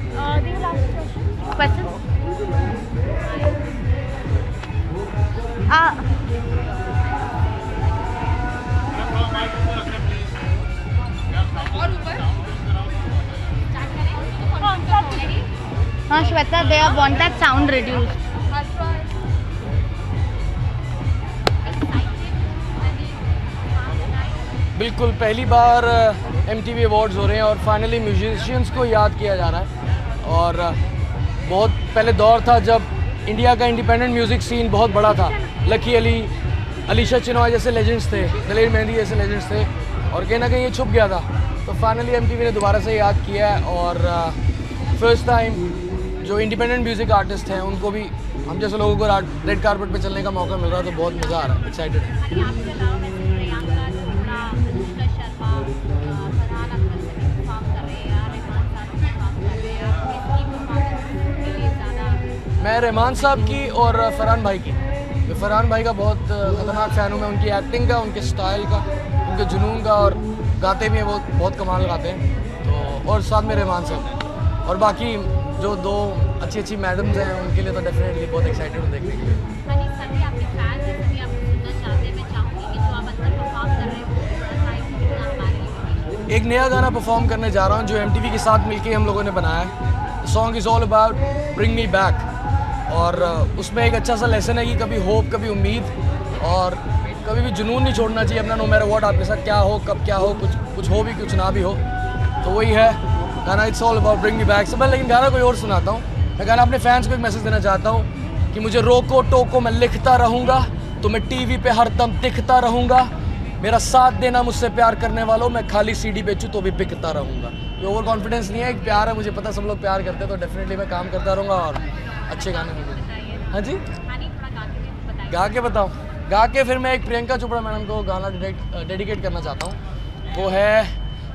The last question. Shweta, they want that sound reduced. बिल्कुल पहली बार MTV awards हो रहे हैं और finally musicians को याद किया जा रहा है। और बहुत पहले दौर था जब इंडिया का इंडिपेंडेंट म्यूज़िक सीन बहुत बड़ा था। लकी अली, अलीशा चिनॉय जैसे लेजेंड्स थे, दलेर मेहंदी जैसे लेजेंड्स थे, और कहीं ना कहीं ये छुप गया था। तो फाइनली MTV ने दोबारा से याद किया है और फर्स्ट टाइम जो इंडिपेंडेंट म्यूज़िक आर्टिस्ट हैं उनको भी हम जैसे लोगों को रेड कारपेट पे चलने का मौका मिल रहा है, तो बहुत मज़ा आ रहा है, एक्साइटेड है। मैं रहमान साहब की और फरहान भाई की। मैं फरहान भाई का बहुत ख़तरनाक फ़ैन हूँ मैं, उनकी एक्टिंग का, उनके स्टाइल का, उनके जुनून का, और गाते भी हैं वो बहुत कमाल गाते हैं। तो और साथ में रहमान साहब और बाकी जो दो अच्छी अच्छी मैडम्स हैं उनके लिए तो डेफिनेटली बहुत एक्साइटेड हूँ देखने के लिए। सभी आपके फैंस हैं, सभी आपको सुनना चाहते हैं। मैं चाहूँगी कि जो आप अंदर परफॉर्म कर रहे हो थोड़ा सा हमारे लिए। एक नया गाना परफॉर्म करने जा रहा हूँ जो MTV के साथ मिलके हम लोगों ने बनाया है। Song is all about bring me back, और उसमें एक अच्छा सा लेसन है कि कभी होप, कभी उम्मीद, और कभी भी जुनून नहीं छोड़ना चाहिए अपना, नो मैटर व्हाट आपके साथ क्या हो, कब क्या हो, कुछ हो भी कुछ ना भी हो। तो वही है गाना, it's all about bring me back. सब लेकिन गाना कोई और सुनाता हूँ। मैं गाना अपने फैंस को एक मैसेज देना चाहता हूँ कि मुझे रोको टोको मैं लिखता रहूँगा, तो मैं TV पे हर दम दिखता रहूँगा। मेरा साथ देना मुझसे प्यार करने वालों, मैं खाली CD बेचूँ तो भी बिकता रहूँगा। ये ओवर कॉन्फिडेंस नहीं है, एक प्यार है, मुझे पता सब लोग प्यार करते हैं, तो डेफिनेटली मैं काम करता रहूँगा और अच्छे गाने मिलेंगे। हाँ जी, गा के बताऊँ? गा के फिर मैं एक प्रियंका चोपड़ा मैडम को गाना डेडिकेट करना चाहता हूँ। वो है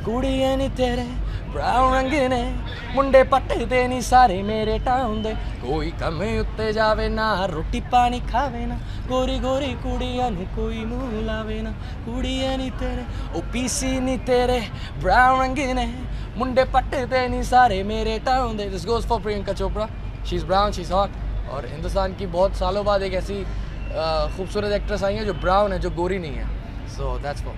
कुड़िए नी तेरे ब्राउन रंग ने मुंडे पट्टे नी सारे मेरे टाउन दे, कोई कमे उत्ते जावे ना, रोटी पानी खावे ना, गोरी गोरी कुड़िया नु कोई मुँह लावे ना, कुड़िए नी तेरे ओ पीसी नी तेरे ब्राउन रंग ने मुंडे पट्टे नी सारे मेरे town they. This goes for Priyanka Chopra, she is brown, she is hot, और हिंदुस्तान की बहुत सालों बाद एक ऐसी खूबसूरत एक्ट्रेस आई है जो ब्राउन है, जो गोरी नहीं है। So that's for